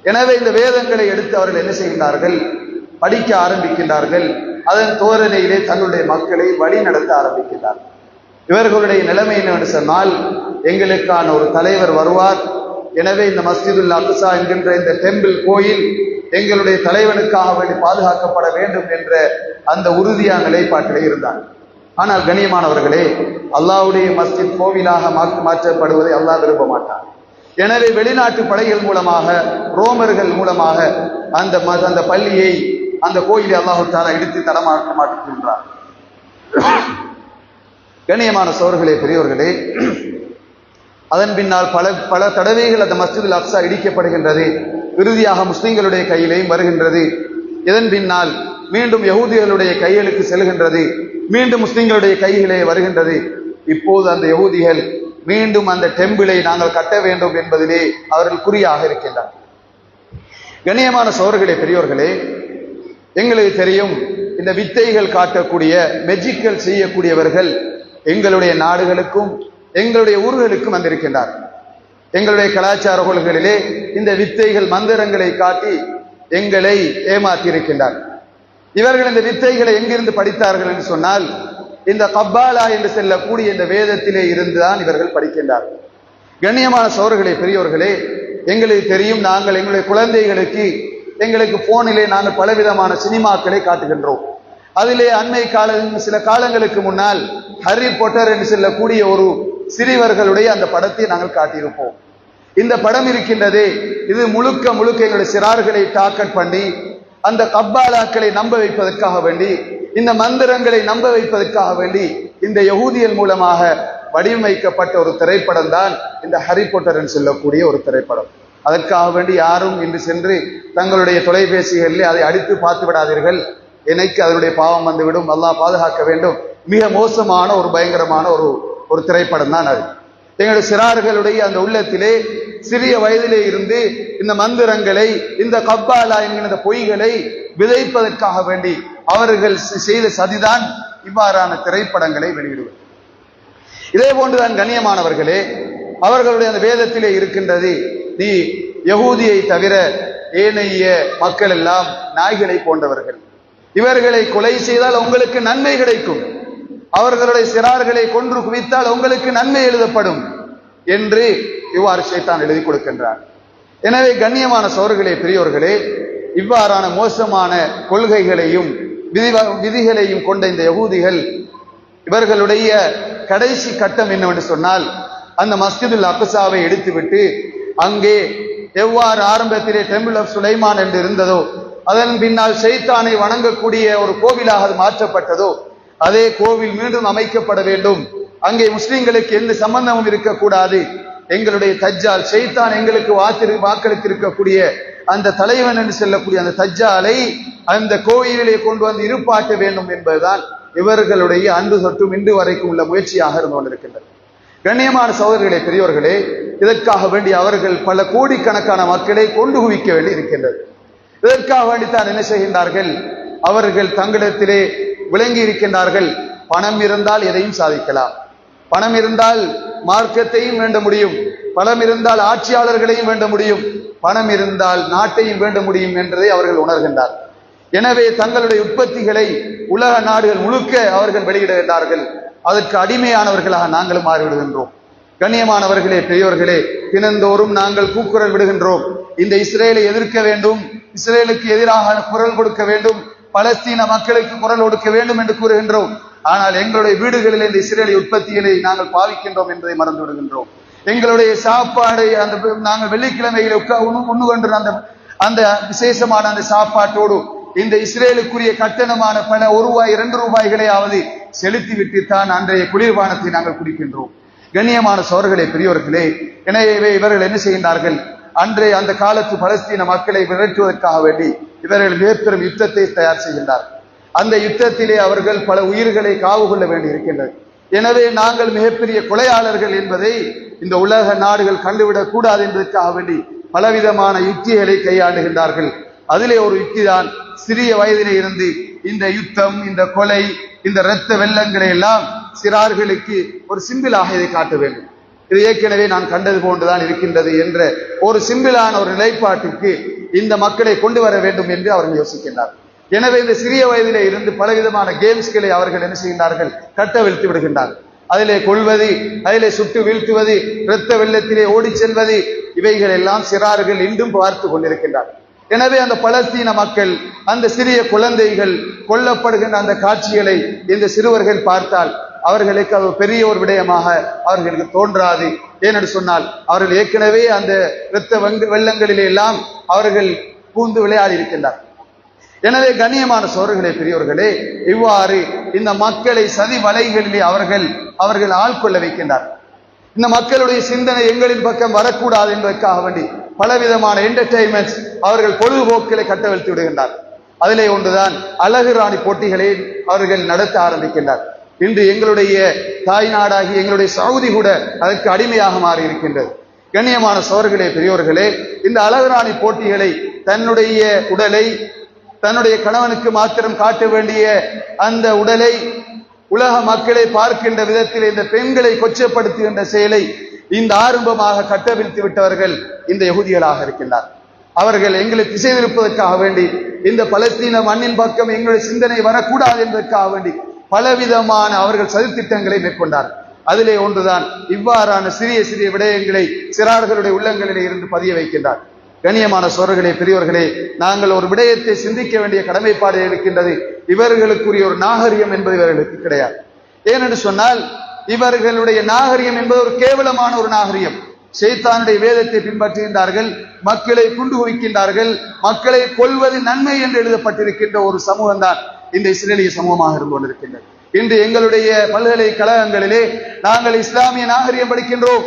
எனவே இந்த வேதங்களை எடுத்து அவர்கள் என்ன செய்கின்றார்கள்? படிக்க ஆரம்பிக்கின்றார்கள். அதன் தோரணையிலே தன்னுடைய மக்களை வழி நடத்த ஆரம்பிக்கின்றார். இவர்களுடைய நிலைமை என்னவென்று சொன்னால், எங்களுக்கான ஒரு தலைவர் வருவார், எனவே இந்த மஸ்ஜிதுல் அக்ஸா என்கின்ற இந்த டெம்பிள் கோயில் எங்களுடைய தலைவனுக்காக வேண்டி பாதுகாக்கப்பட வேண்டும் என்ற அந்த உறுதியான நிலைப்பாட்டிலே இருந்தார். ஆனால் கண்ணியமானவர்களே, அல்லாஹ்வுடைய மஸ்ஜித் கோவிலாக மாற்றப்படுவதை அல்லாஹ் விரும்ப மாட்டார். எனவே வெளிநாட்டு படைகள் மூலமாக, ரோமர்கள் மூலமாக அந்த பள்ளியை, அந்த கோயிலை அல்லாஹ் தஆலா இடித்து தடமாற்றுகின்றார். கண்ணியமான சகோதரர்களே, பெரியவர்களே, அதன் பின்னால் பல தடவைகள் அந்த மஸ்ஜிதுல் அக்ஸா இடிக்கப்படுகின்றது. இறுதியாக முஸ்லிம்களுடைய கையிலேயும் வருகின்றது. இதன் பின்னால் மீண்டும் யகூதிகளுடைய கைகளுக்கு செல்கின்றது. மீண்டும் முஸ்லிம்களுடைய கைகளே வருகின்றது. இப்போது அந்த யகூதிகள் மீண்டும் அந்த டெம்பிளை நாங்கள் கட்ட வேண்டும் என்பதிலே அவர்கள் குறியாக இருக்கின்றார். கண்ணியமான சகோதரர்களே, பெரியோர்களே, எங்களுக்கு தெரியும், இந்த வித்தைகள் காட்டக்கூடிய, மெஜிக்கல் செய்யக்கூடியவர்கள் எங்களுடைய நாடுகளுக்கும் எங்களுடைய ஊர்களுக்கும் வந்திருக்கின்றார். எங்களுடைய கலாச்சார கொள்கைகளிலே இந்த வித்தைகள், மந்திரங்களை காட்டி எங்களை ஏமாற்றி இருக்கின்றார். இவர்கள் இந்த வித்தைகளை எங்கிருந்து படித்தார்கள் என்று சொன்னால், இந்த கப்பாலா என்று செல்லக்கூடிய இந்த வேதத்திலே இருந்துதான் இவர்கள் படிக்கின்றார்கள். கண்ணியமான சகோதரர்களே, பெரியோர்களே, எங்களுக்கு தெரியும், நாங்கள் எங்களுடைய குழந்தைகளுக்கு எங்களுக்கு போனிலே நாங்கள் பலவிதமான சினிமாக்களை காட்டுகின்றோம். அதிலே அண்மை சில காலங்களுக்கு முன்னால் ஹரி பாட்டர் என்று செல்லக்கூடிய ஒரு சிறுவர்களுடைய அந்த படத்தை நாங்கள் காட்டியிருப்போம். இந்த படம் இருக்கின்றதே, இது முழுக்க எங்களுடைய சிறார்களை டார்கெட் பண்ணி அந்த கப்பாலாக்களை நம்ப வைப்பதற்காக வேண்டி, இந்த மந்திரங்களை நம்ப வைப்பதற்காக வேண்டி இந்த யகூதியல் மூலமாக வடிவமைக்கப்பட்ட ஒரு திரைப்படம் தான் இந்த ஹரி பாட்டர் என்று சொல்லக்கூடிய ஒரு திரைப்படம். அதற்காக வேண்டி யாரும் இன்று சென்று தங்களுடைய தொலைபேசிகளிலே அதை அடித்து பார்த்து விடாதீர்கள். எனக்கு அதனுடைய பாவம் வந்துவிடும், அல்லாஹ் பாதுகாக்க வேண்டும். மிக மோசமான ஒரு பயங்கரமான ஒரு திரைப்படம் தான் அது. எங்களுடைய சிறார்களுடைய அந்த உள்ளத்திலே சிறிய வயதிலே இருந்து இந்த மந்திரங்களை, இந்த கப்பாலா என்கிற பொய்களை விதைப்பதற்காக வேண்டி அவர்கள் செய்த சதிதான் இவ்வாறான திரைப்படங்களை வெளியிடுவது. இதே போன்றுதான் கண்ணியமானவர்களே, அவர்களுடைய அந்த வேதத்திலே இருக்கின்றது, நீ யகூதியை தவிர ஏனைய மக்கள் எல்லாம் நாய்களை போன்றவர்கள், இவர்களை கொலை செய்தால் உங்களுக்கு நன்மை கிடைக்கும், அவர்களுடைய சிறார்களை கொன்று குவித்தால் உங்களுக்கு நன்மை எழுதப்படும் என்று இவ்வாறு ஷைத்தான் எழுதி கொடுக்கின்றார். எனவே கண்ணியமான சகோதரர்களே, பெரியோர்களே, இவ்வாறான மோசமான கொள்கைகளையும் விதிகளையும் கொண்ட இந்த யகூதிகள், இவர்களுடைய கடைசி கட்டம் என்னவென்று சொன்னால், அந்த மஸ்ஜிதுல் அக்ஸாவை எடுத்துவிட்டு அங்கே எவ்வாறு ஆரம்பத்திலே டெம்பிள் ஆஃப் சுலைமான் என்று இருந்ததோ, அதன் பின்னால் ஷைத்தானை வணங்கக்கூடிய ஒரு கோவிலாக அது மாற்றப்பட்டதோ, அதே கோவில் மீண்டும் அமைக்கப்பட வேண்டும். அங்கே முஸ்லிம்களுக்கு எந்த சம்பந்தமும் இருக்கக்கூடாது. எங்களுடைய தஜ்ஜால் ஷைத்தான் எங்களுக்கு வாக்களித்து இருக்கக்கூடிய அந்த தலைவன் என்று செல்லக்கூடிய அந்த தஜ்ஜாலை அந்த கோயிலிலே கொண்டு வந்து இருப்பாட்ட வேண்டும் என்பதுதான் இவர்களுடைய அன்று தொட்டும் இன்று வரைக்கும் உள்ள முயற்சியாக இருந்து கொண்டிருக்கின்றது. கண்ணியமான சகோதரர்களே, பெரியோர்களே, இதற்காக வேண்டி அவர்கள் பல கோடிக்கணக்கான மக்களை கொண்டு குவிக்க வேண்டி இருக்கின்றது. இதற்காக வேண்டித்தான் என்ன செய்கின்றார்கள்? அவர்கள் தங்களிடத்திலே விளங்கி இருக்கின்றார்கள், பணம் இருந்தால் எதையும் சாதிக்கலாம், பணம் இருந்தால் மார்க்கத்தையும் வேண்ட முடியும், பணம் இருந்தால் ஆட்சியாளர்களையும் வேண்ட முடியும், பணம் இருந்தால் நாட்டையும் வேண்ட முடியும் என்பதை அவர்கள் உணர்கின்றார். எனவே தங்களுடைய உற்பத்திகளை உலக நாடுகள் முழுக்க அவர்கள் வெளியிடுகின்றார்கள். அதற்கு அடிமையானவர்களாக நாங்களும் மாறிவிடுகின்றோம். கண்ணியமானவர்களே, பெரியோர்களே, தினந்தோறும் நாங்கள் கூக்குரல் விடுகின்றோம், இந்த இஸ்ரேலை எதிர்க்க வேண்டும், இஸ்ரேலுக்கு எதிராக குரல் கொடுக்க வேண்டும், பலஸ்தீன மக்களுக்கு குரல் கொடுக்க வேண்டும் என்று கூறுகின்றோம். ஆனால் எங்களுடைய வீடுகளில் இந்த இஸ்ரேலி உற்பத்திகளை நாங்கள் பாவிக்கின்றோம் என்பதை மறந்து விடுகின்றோம். எங்களுடைய சாப்பாடை நாங்கள் வெள்ளிக்கிழமையில் உண்ணுகின்ற அந்த விசேஷமான அந்த சாப்பாட்டோடு இந்த இஸ்ரேலுக்குரிய கட்டணமான பல ₹1, ₹2 செலுத்திவிட்டு தான் அன்றைய குளிர்பானத்தை நாங்கள் குடிக்கின்றோம். கண்ணியமான சோர்களே பெரியோர்களே, எனவே இவர்கள் என்ன செய்கின்றார்கள்? அன்றே அந்த காலத்து பலஸ்தீன மக்களை விரட்டுவதற்காக வேண்டி இவர்கள் மிகப்பெரும் யுத்தத்தை தயார் செய்கின்றார்கள். அந்த யுத்தத்திலே அவர்கள் பல உயிர்களை காவு கொள்ள வேண்டி இருக்கின்றது. எனவே நாங்கள் மிகப்பெரிய கொலையாளர்கள் என்பதை இந்த உலக நாடுகள் கண்டுவிடக் கூடாது என்பதற்காக வேண்டி பலவிதமான யுக்திகளை கையாளுகின்றார்கள். அதிலே ஒரு யுக்தி தான், சிறிய வயதிலே இருந்து இந்த யுத்தம், இந்த கொலை, இந்த இரத்த வெள்ளங்களை எல்லாம் சிறார்களுக்கு ஒரு சிம்பிளாக இதை காட்ட வேண்டும். இது ஏற்கனவே நான் கண்டது போன்றுதான் இருக்கின்றது என்ற ஒரு சிம்பிளான ஒரு நிலைப்பாட்டுக்கு இந்த மக்களை கொண்டு வர வேண்டும் என்று அவர்கள் யோசிக்கின்றார். எனவே இந்த சிறிய வயதிலே இருந்து பலவிதமான கேம்ஸ்களை அவர்கள் என்ன செய்கின்றார்கள்? கட்டவிழ்த்து விடுகின்றார்கள். அதிலே கொள்வது, அதிலே சுட்டு வீழ்த்துவது, இரத்த வெள்ளத்திலே ஓடி செல்வது, இவைகள் எல்லாம் சிறார்கள் இன்றும் பார்த்து கொண்டிருக்கின்றார்கள். எனவே அந்த பலஸ்தீன மக்கள், அந்த சிறிய குழந்தைகள் கொல்லப்படுகின்ற அந்த காட்சிகளை இந்த சிறுவர்கள் பார்த்தால் அவர்களுக்கு அது பெரிய ஒரு விடயமாக அவர்களுக்கு தோன்றாது. ஏனென்று சொன்னால் அவர்கள் ஏற்கனவே அந்த இரத்த வெள்ளங்களிலே எல்லாம் அவர்கள் பூந்து விளையாடி இருக்கின்றார். எனவே கண்ணியமான சோர்களே பெரியோர்களே, இவ்வாறு இந்த மக்களை சதி வலைகளிலே அவர்கள் ஆள்கொள்ள வைக்கின்றார். இந்த மக்களுடைய சிந்தனை எங்களின் பக்கம் வரக்கூடாது என்பதற்காக வேண்டி பலவிதமான என்டர்டெயின்மெண்ட்ஸ், அவர்கள் பொழுதுபோக்களை கட்டவிழ்த்து விடுகின்றார். அதிலே ஒன்றுதான் அழகு ராணி போட்டிகளை அவர்கள் நடத்த ஆரம்பிக்கின்றார். இன்று எங்களுடைய தாய் நாடாகி எங்களுடைய சவுதி கூட அதற்கு அடிமையாக மாறி இருக்கின்றது. கண்ணியமான சோர்களே பெரியோர்களே, இந்த அழகு ராணி போட்டிகளை தன்னுடைய உடலை, தன்னுடைய கணவனுக்கு மாத்திரம் காட்ட வேண்டிய அந்த உடலை உலக மக்களை பார்க்கின்ற விதத்தில் இந்த பெண்களை கொச்சப்படுத்துகின்ற செயலை இந்த ஆரம்பமாக கட்டவிழ்த்து விட்டவர்கள் இந்த யகூதிகளாக இருக்கின்றார். அவர்கள் எங்களை திசை திருப்பதற்காக வேண்டி, இந்த பலஸ்தீன மண்ணின் பக்கம் எங்களுடைய சிந்தனை வரக்கூடாது என்பதற்காக வேண்டி பலவிதமான அவர்கள் சதித்திட்டங்களை மேற்கொண்டார். அதிலே ஒன்றுதான் இவ்வாறான சிறிய சிறிய விடயங்களை சிறார்களுடைய உள்ளங்களிலே இருந்து பதிய வைக்கின்றார். கண்ணியமான சோர்களே பெரியோர்களே, நாங்கள் ஒரு விடயத்தை சிந்திக்க வேண்டிய கடமைப்பாடு இருக்கின்றது. இவர்களுக்குரிய ஒரு நாகரிகம் என்பது இவர்களுக்கு கிடையாது. ஏனென்று சொன்னால் இவர்களுடைய நாகரிகம் என்பது ஒரு கேவலமான ஒரு நாகரிகம். ஷைத்தானுடைய வேதத்தை பின்பற்றுகின்றார்கள், மக்களை குண்டு குவிக்கின்றார்கள், மக்களை கொல்வது நன்மை என்று எழுதப்பட்டிருக்கின்ற ஒரு சமூகம் தான் இந்த இஸ்ரேலிய சமூகமாக இருந்து கொண்டிருக்கின்றது. இன்று எங்களுடைய பல்கலைக்கழகங்களிலே நாங்கள் இஸ்லாமிய நாகரிகம் படிக்கின்றோம்,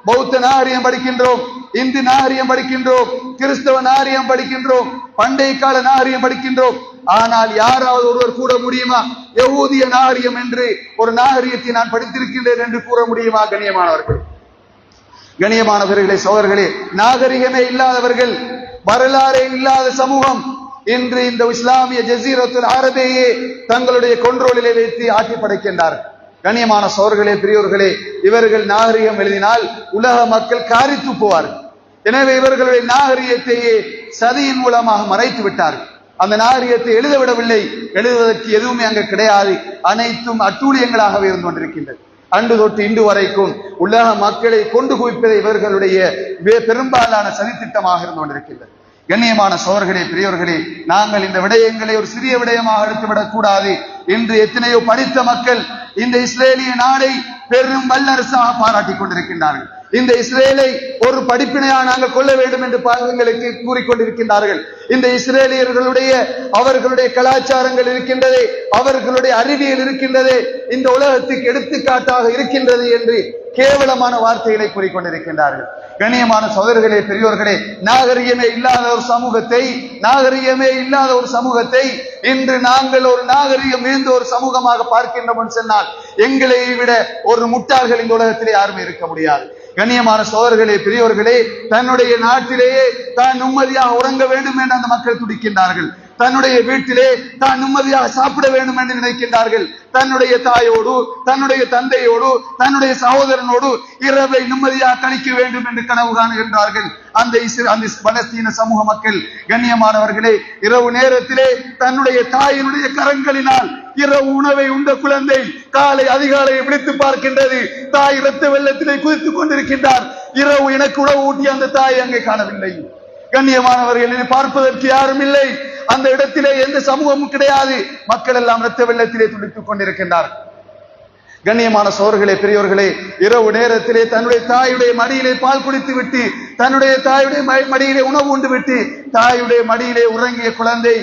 பௌத்த நாகரிகம் படிக்கின்றோம், இந்து நாகரிகம் படிக்கின்றோம், கிறிஸ்தவ நாகரிகம் படிக்கின்றோம், பண்டைய கால நாகரிகம் படிக்கின்றோம். ஆனால் யாராவது ஒருவர் கூற முடியுமா யகூதிய நாகரிகம் என்று ஒரு நாகரிகத்தை நான் படித்திருக்கின்றேன் என்று கூற முடியுமா? கண்ணியமானவர்களே, சோதர்களே, நாகரிகமே இல்லாதவர்கள், வரலாறே இல்லாத சமூகம் இன்று இந்த இஸ்லாமிய ஜசீரத்துல் அரபையே தங்களுடைய கொண்ட்ரோலிலே வைத்து ஆட்சி படைக்கின்றார்கள். கண்ணியமான சோர்களே பெரியோர்களே, இவர்கள் நாகரிகம் எழுதினால் உலக மக்கள் காரித்து போவார்கள். எனவே இவர்களுடைய நாகரிகத்தையே சதியின் மூலமாக மறைத்து விட்டார்கள். அந்த நாகரிகத்தை எழுத விடவில்லை, எழுதுவதற்கு எதுவுமே அங்கு கிடையாது. அனைத்தும் அட்டூழியங்களாகவே இருந்து கொண்டிருக்கின்றது. அன்று தொட்டு இன்று வரைக்கும் உலக மக்களை கொண்டு குவிப்பதை இவர்களுடைய பெரும்பாலான சதித்திட்டமாக இருந்து கொண்டிருக்கின்றது. கண்ணியமான சோர்களே பெரியோர்களே, நாங்கள் இந்த விடயங்களை ஒரு சிறிய விடயமாக எடுத்துவிடக் கூடாது. இன்று எத்தனையோ படித்த மக்கள் இந்த இஸ்ரேலிய நாடை பெரும் வல்லரசாக பாராட்டிக் கொண்டிருக்கின்றார்கள். இந்த இஸ்ரேலை ஒரு படிப்பினையாக நாங்கள் கொள்ள வேண்டும் என்று எங்களுக்கு கூறிக்கொண்டிருக்கின்றார்கள். இந்த இஸ்ரேலியர்களுடைய அவர்களுடைய கலாச்சாரங்கள் இருக்கின்றதே, அவர்களுடைய அறிவியல் இருக்கின்றதே, இந்த உலகத்துக்கு எடுத்துக்காட்டாக இருக்கின்றது என்று கேவலமான வார்த்தைகளை கூறிக்கொண்டிருக்கின்றார்கள். கண்ணியமான சகோதரர்களே பெரியோர்களே, நாகரிகமே இல்லாத ஒரு சமூகத்தை இன்று நாங்கள் ஒரு நாகரிகம் மிகுந்த ஒரு சமூகமாக பார்க்கின்றோம் சொன்னால் எங்களை விட ஒரு முட்டாள்கள் இந்த உலகத்திலே யாருமே இருக்க முடியாது. கண்ணியமான சகோதரர்களே பெரியோர்களே, தன்னுடைய நாட்டிலேயே தான் நிம்மதியாக உறங்க வேண்டும் என்று அந்த மக்கள் துடிக்கின்றார்கள். தன்னுடைய வீட்டிலே தான் நிம்மதியாக சாப்பிட வேண்டும் என்று நினைக்கின்றார்கள். தன்னுடைய தாயோடு, தன்னுடைய தந்தையோடு, தன்னுடைய சகோதரனோடு இரவை நிம்மதியாக கழிக்க வேண்டும் என்று கனவு காணுகின்றார்கள் அந்த பலஸ்தீன சமூக மக்கள். கண்ணியமானவர்களே, இரவு நேரத்திலே தன்னுடைய தாயினுடைய கரங்களினால் இரவு உணவை உண்ட குழந்தை காலை அதிகாலையை விழித்து பார்க்கின்றது. தாய் இரத்த வெள்ளத்திலே குதித்துக் கொண்டிருக்கின்றார். இரவு எனக்கு உணவு ஊட்டிய அந்த தாய் அங்கே காணவில்லை. கண்ணியமானவர்கள், பார்ப்பதற்கு யாரும் இல்லை. அந்த இடத்திலே எந்த சமூகமும் கிடையாது. மக்கள் எல்லாம் இரத்த வெள்ளத்திலே துடித்துக் கொண்டிருக்கின்றார். கண்ணியமான சோர்களே பெரியோர்களே, இரவு நேரத்திலே தன்னுடைய தாயுடைய மடியிலே பால் குடித்து விட்டு, தன்னுடைய தாயுடைய மடியிலே உணவு உண்டு விட்டு, தாயுடைய மடியிலே உறங்கிய குழந்தை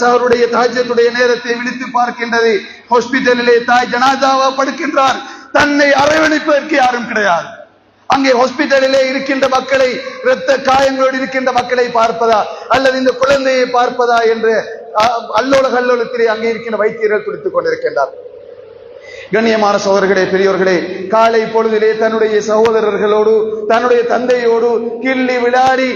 அவருடைய தாஜத்துடைய நேரத்தை விழித்து பார்க்கின்றது. ஹாஸ்பிட்டலிலே தாய் ஜனாதாவா படுக்கின்றார். தன்னை அரவணைப்பதற்கு யாரும் கிடையாது. அங்கே ஹாஸ்பிட்டலிலே இருக்கின்ற மக்களை, இரத்த காயங்களோடு இருக்கின்ற மக்களை பார்ப்பதா அல்லது இந்த குழந்தையை பார்ப்பதா என்று அல்லோல கல்லோலத்திலே அங்கே இருக்கின்ற வைத்தியர்கள் துடித்துக் கொண்டிருக்கின்றார். கண்ணியமான சகோதரர்களே, பெரியோர்களே, காலை பொழுதிலே தன்னுடைய சகோதரர்களோடு தன்னுடைய தந்தையோடு கிள்ளி விளையாடி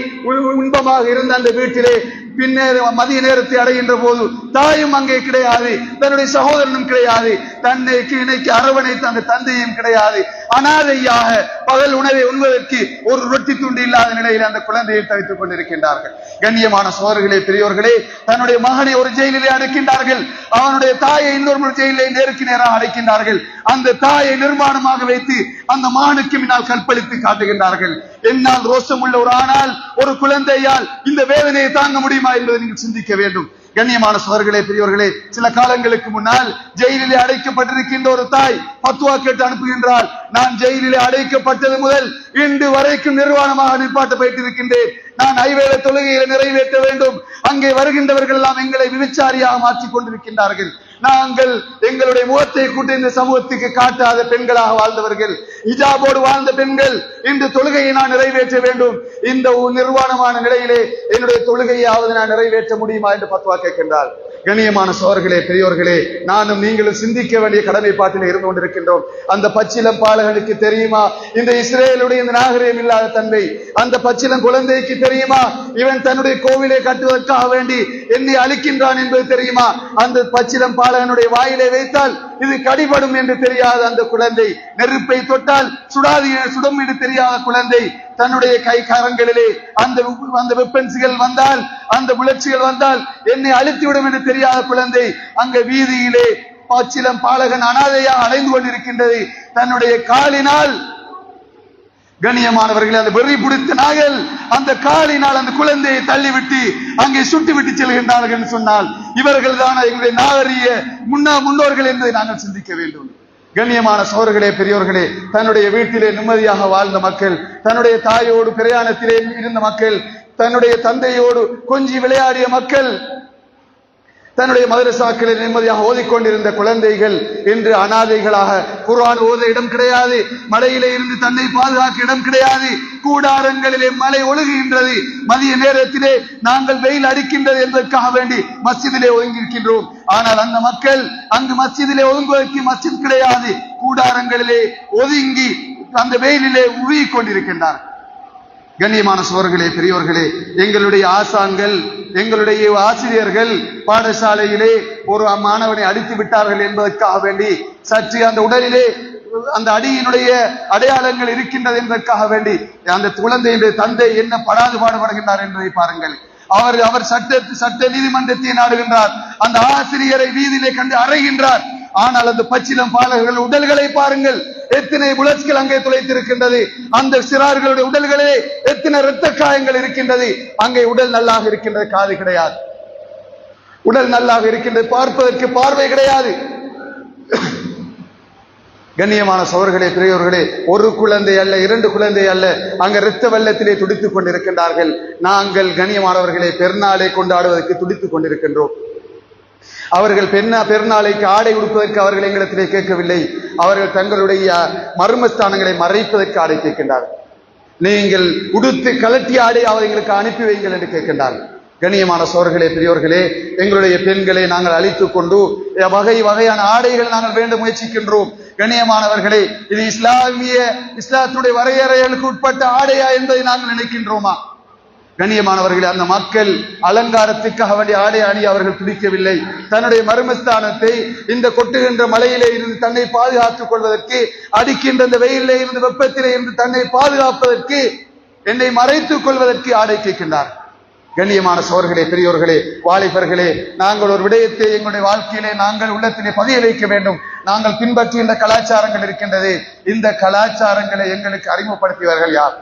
இன்பமாக இருந்த அந்த வீட்டிலே பின்னர் மதிய நேரத்தை அடைகின்ற போது தாயும் அங்கே கிடையாது, தன்னுடைய சகோதரனும் கிடையாது, தன்னை இணைக்கு அரவணைத்த அந்த தந்தையும் கிடையாது. அனாதையாக பகல் உணவை உண்பதற்கு ஒரு ரொட்டி துண்டு இல்லாத நிலையில் அந்த குழந்தையை தவித்துக் கொண்டிருக்கின்றார்கள். கண்ணியமான சகோதரர்களே, பெரியோர்களே, தன்னுடைய மகனை ஒரு ஜெயிலிலே அடைக்கின்றார்கள். அவனுடைய தாயை இன்னொரு ஜெயிலை நேருக்கு நேராக அடைக்கின்றார்கள். அந்த தாயை நிர்மாணமாக வைத்து அந்த மகனுக்கு முன்னால் கற்பழித்து காட்டுகின்றார்கள். என்னால் ரோஷம் உள்ள ஒரு ஆணால், ஒரு குழந்தையால் இந்த வேதனையை தாங்க முடியுமா என்பதை நீங்கள் சிந்திக்க வேண்டும். கண்ணியமான சகோதரர்களே, பெரியவர்களே, சில காலங்களுக்கு முன்னால் ஜெயிலிலே அடைக்கப்பட்டிருக்கின்ற ஒரு தாய் பத்துவா கேட்டு அனுப்புகின்றார். நான் ஜெயிலிலே அடைக்கப்பட்டது முதல் இன்று வரைக்கும் நிர்வாணமாக நிற்பாட்டப்பட்டிருக்கின்றேன். நான் ஐவேளை தொழுகையை நிறைவேற்ற வேண்டும். அங்கே வருகின்றவர்கள் எல்லாம் எங்களை விபச்சாரியாக மாற்றிக் கொண்டிருக்கின்றார்கள். நாங்கள் எங்களுடைய முகத்தை கூட்டி இந்த சமூகத்துக்கு காட்டாத பெண்களாக வாழ்ந்தவர்கள், ஹிஜாபோடு வாழ்ந்த பெண்கள், இன்று தொழுகையை நான் நிறைவேற்ற வேண்டும். இந்த நிர்வாணமான நிலையிலே என்னுடைய தொழுகையாவது நான் நிறைவேற்ற முடியுமா என்று பத்வா கேட்கின்றார். கண்ணியமான சகோதரர்களே, பெரியோர்களே, நானும் நீங்களும் சிந்திக்க வேண்டிய கடமைப்பாட்டில் இருந்து கொண்டிருக்கின்றோம். அந்த பச்சிலம் பாலகனுக்கு தெரியுமா இந்த இஸ்ரேலுடைய இந்த நாகரிகம் இல்லாத தன்மை? அந்த பச்சிலம் குழந்தைக்கு தெரியுமா இவன் தன்னுடைய கோவிலை கட்டுவதற்காக வேண்டி என்னை அழிக்கின்றான் என்பது தெரியுமா? அந்த பச்சிலம் பாலகனுடைய வாயிலை வைத்தால் இது கடிபடும் என்று தெரியாத அந்த குழந்தை, நெருப்பை தொட்டால் சுடாது சுடும் என்று தெரியாத குழந்தை, தன்னுடைய கை கரங்களிலே அந்த வெப்பன்ஸ்கள் வந்தால், அந்த முயற்சிகள் வந்தால் என்னை அழித்துவிடும் என்று தெரியாத குழந்தை அங்க வீதியிலே பச்சிலம் பாலகன் அனாதையாக அலைந்து கொண்டிருக்கின்றது. தன்னுடைய காலினால், கண்ணியமானவர்களே, அந்த வெறி பிடித்த நாய்கள் அந்த காலினால் அந்த குழந்தையை தள்ளிவிட்டு அங்கே சுட்டு விட்டு செல்கின்றார்கள் என்று சொன்னால் இவர்கள் தான் எங்களுடைய நாகரிக முன்னோர்கள் என்பதை நாங்கள் சிந்திக்க வேண்டும். கண்ணியமான சகோதரர்களே, பெரியோர்களே, தன்னுடைய வீட்டிலே நிம்மதியாக வாழ்ந்த மக்கள், தன்னுடைய தாயோடு பிரயாணத்திலே இருந்த மக்கள், தன்னுடைய தந்தையோடு கொஞ்சி விளையாடிய மக்கள், தன்னுடைய மதரசாக்களில் நிம்மதியாக ஓதிக்கொண்டிருந்த குழந்தைகள் இன்று அனாதைகளாக, குர்ஆன் ஓத இடம் கிடையாது, மழையிலே இருந்து தன்னை பாதுகாக்க இடம் கிடையாது, கூடாரங்களிலே மழை ஒழுகுகின்றது, மதிய நேரத்திலே நாங்கள் வெயில் அடிக்கின்றது என்பதற்காக வேண்டி மஸ்ஜிதிலே ஒதுங்கியிருக்கின்றோம். ஆனால் அந்த மக்கள் அங்கு மஸ்ஜிதிலே ஒதுங்குவதற்கு மஸ்ஜித் கிடையாது, கூடாரங்களிலே ஒதுங்கி அந்த வெயிலிலே உருகிக் கொண்டிருக்கின்றார். கண்ணியமான சகோதரர்களே, பெரியோர்களே, எங்களுடைய ஆசான்கள், எங்களுடைய ஆசிரியர்கள் பாடசாலையிலே ஒரு மாணவனை அடித்து விட்டார்கள் என்பதற்காக வேண்டி சற்று அந்த உடலிலே அந்த அடியினுடைய அடையாளங்கள் இருக்கின்றது என்பதற்காக வேண்டி அந்த குழந்தையுடைய தந்தை என்ன படாது பாடுபடுகின்றார் என்பதை பாருங்கள். அவர் சட்ட நீதிமன்றத்தை நாடுகின்றார், அந்த ஆசிரியரை வீதியிலே கண்டு அறைகின்றார். ஆனால் அந்த பச்சிலம் பாலகர்கள் உடல்களை பாருங்கள், எத்தனை புலட்கள் அங்கே துளைத்திருக்கின்றது, அந்த சிறார்களுடைய உடல்களே எத்தனை இரத்த காயங்கள் இருக்கின்றது. அங்கே உடல் நல்லாக இருக்கின்றது, காது கிடையாது. உடல் நல்லாக இருக்கின்றது, பார்ப்பதற்கு பார்வை கிடையாது. கண்ணியமான சகோதரர்களே, பெரியோர்களே, ஒரு குழந்தை அல்ல, இரண்டு குழந்தை அல்ல, அங்க இரத்த வெள்ளத்திலே துடித்துக் கொண்டிருக்கின்றார்கள். நாங்கள் கண்ணியமானவர்களை பெருநாளை கொண்டாடுவதற்கு துடித்துக் கொண்டிருக்கின்றோம். அவர்கள் பெருநாளைக்கு ஆடை உடுப்பதற்கு அவர்கள் எங்களிடத்திலே கேட்கவில்லை, அவர்கள் தங்களுடைய மர்மஸ்தானங்களை மறைப்பதற்கு ஆடை கேட்கின்றார்கள். நீங்கள் உடுத்து கலட்டி ஆடை அவர்களுக்கு அனுப்பி வைங்கள் என்று கேட்கின்றார்கள். கண்ணியமான சகோதரர்களே, பெரியோர்களே, எங்களுடைய பெண்களை நாங்கள் அழித்துக் கொண்டு வகை வகையான ஆடைகள் நாங்கள் வேண்ட முயற்சிக்கின்றோம். கண்ணியமானவர்களே, இது இஸ்லாத்துடைய வரையறைகளுக்கு உட்பட்ட ஆடையா என்பதை நாங்கள் நினைக்கின்றோமா? கண்ணியமானவர்களே, அந்த மக்கள் அலங்காரத்துக்காக வேண்டிய ஆடை அணி அவர்கள் துடிக்கவில்லை. தன்னுடைய மர்மஸ்தானத்தை இந்த கொட்டுகின்ற மலையிலே இருந்து தன்னை பாதுகாத்துக் கொள்வதற்கு, அடிக்கின்ற இந்த வெயிலே இருந்து வெப்பத்திலே இருந்து தன்னை பாதுகாப்பதற்கு, என்னை மறைத்துக் கொள்வதற்கு ஆடை கேட்கின்றார். கண்ணியமான சகோதரர்களே, பெரியோர்களே, வாலிபர்களே, நாங்கள் ஒரு விடயத்தை எங்களுடைய வாழ்க்கையிலே நாங்கள் உள்ளத்திலே பதிய வைக்க வேண்டும். நாங்கள் பின்பற்றுகின்ற கலாச்சாரங்கள் இருக்கின்றது, இந்த கலாச்சாரங்களை எங்களுக்கு அறிமுகப்படுத்தியவர்கள் யார்?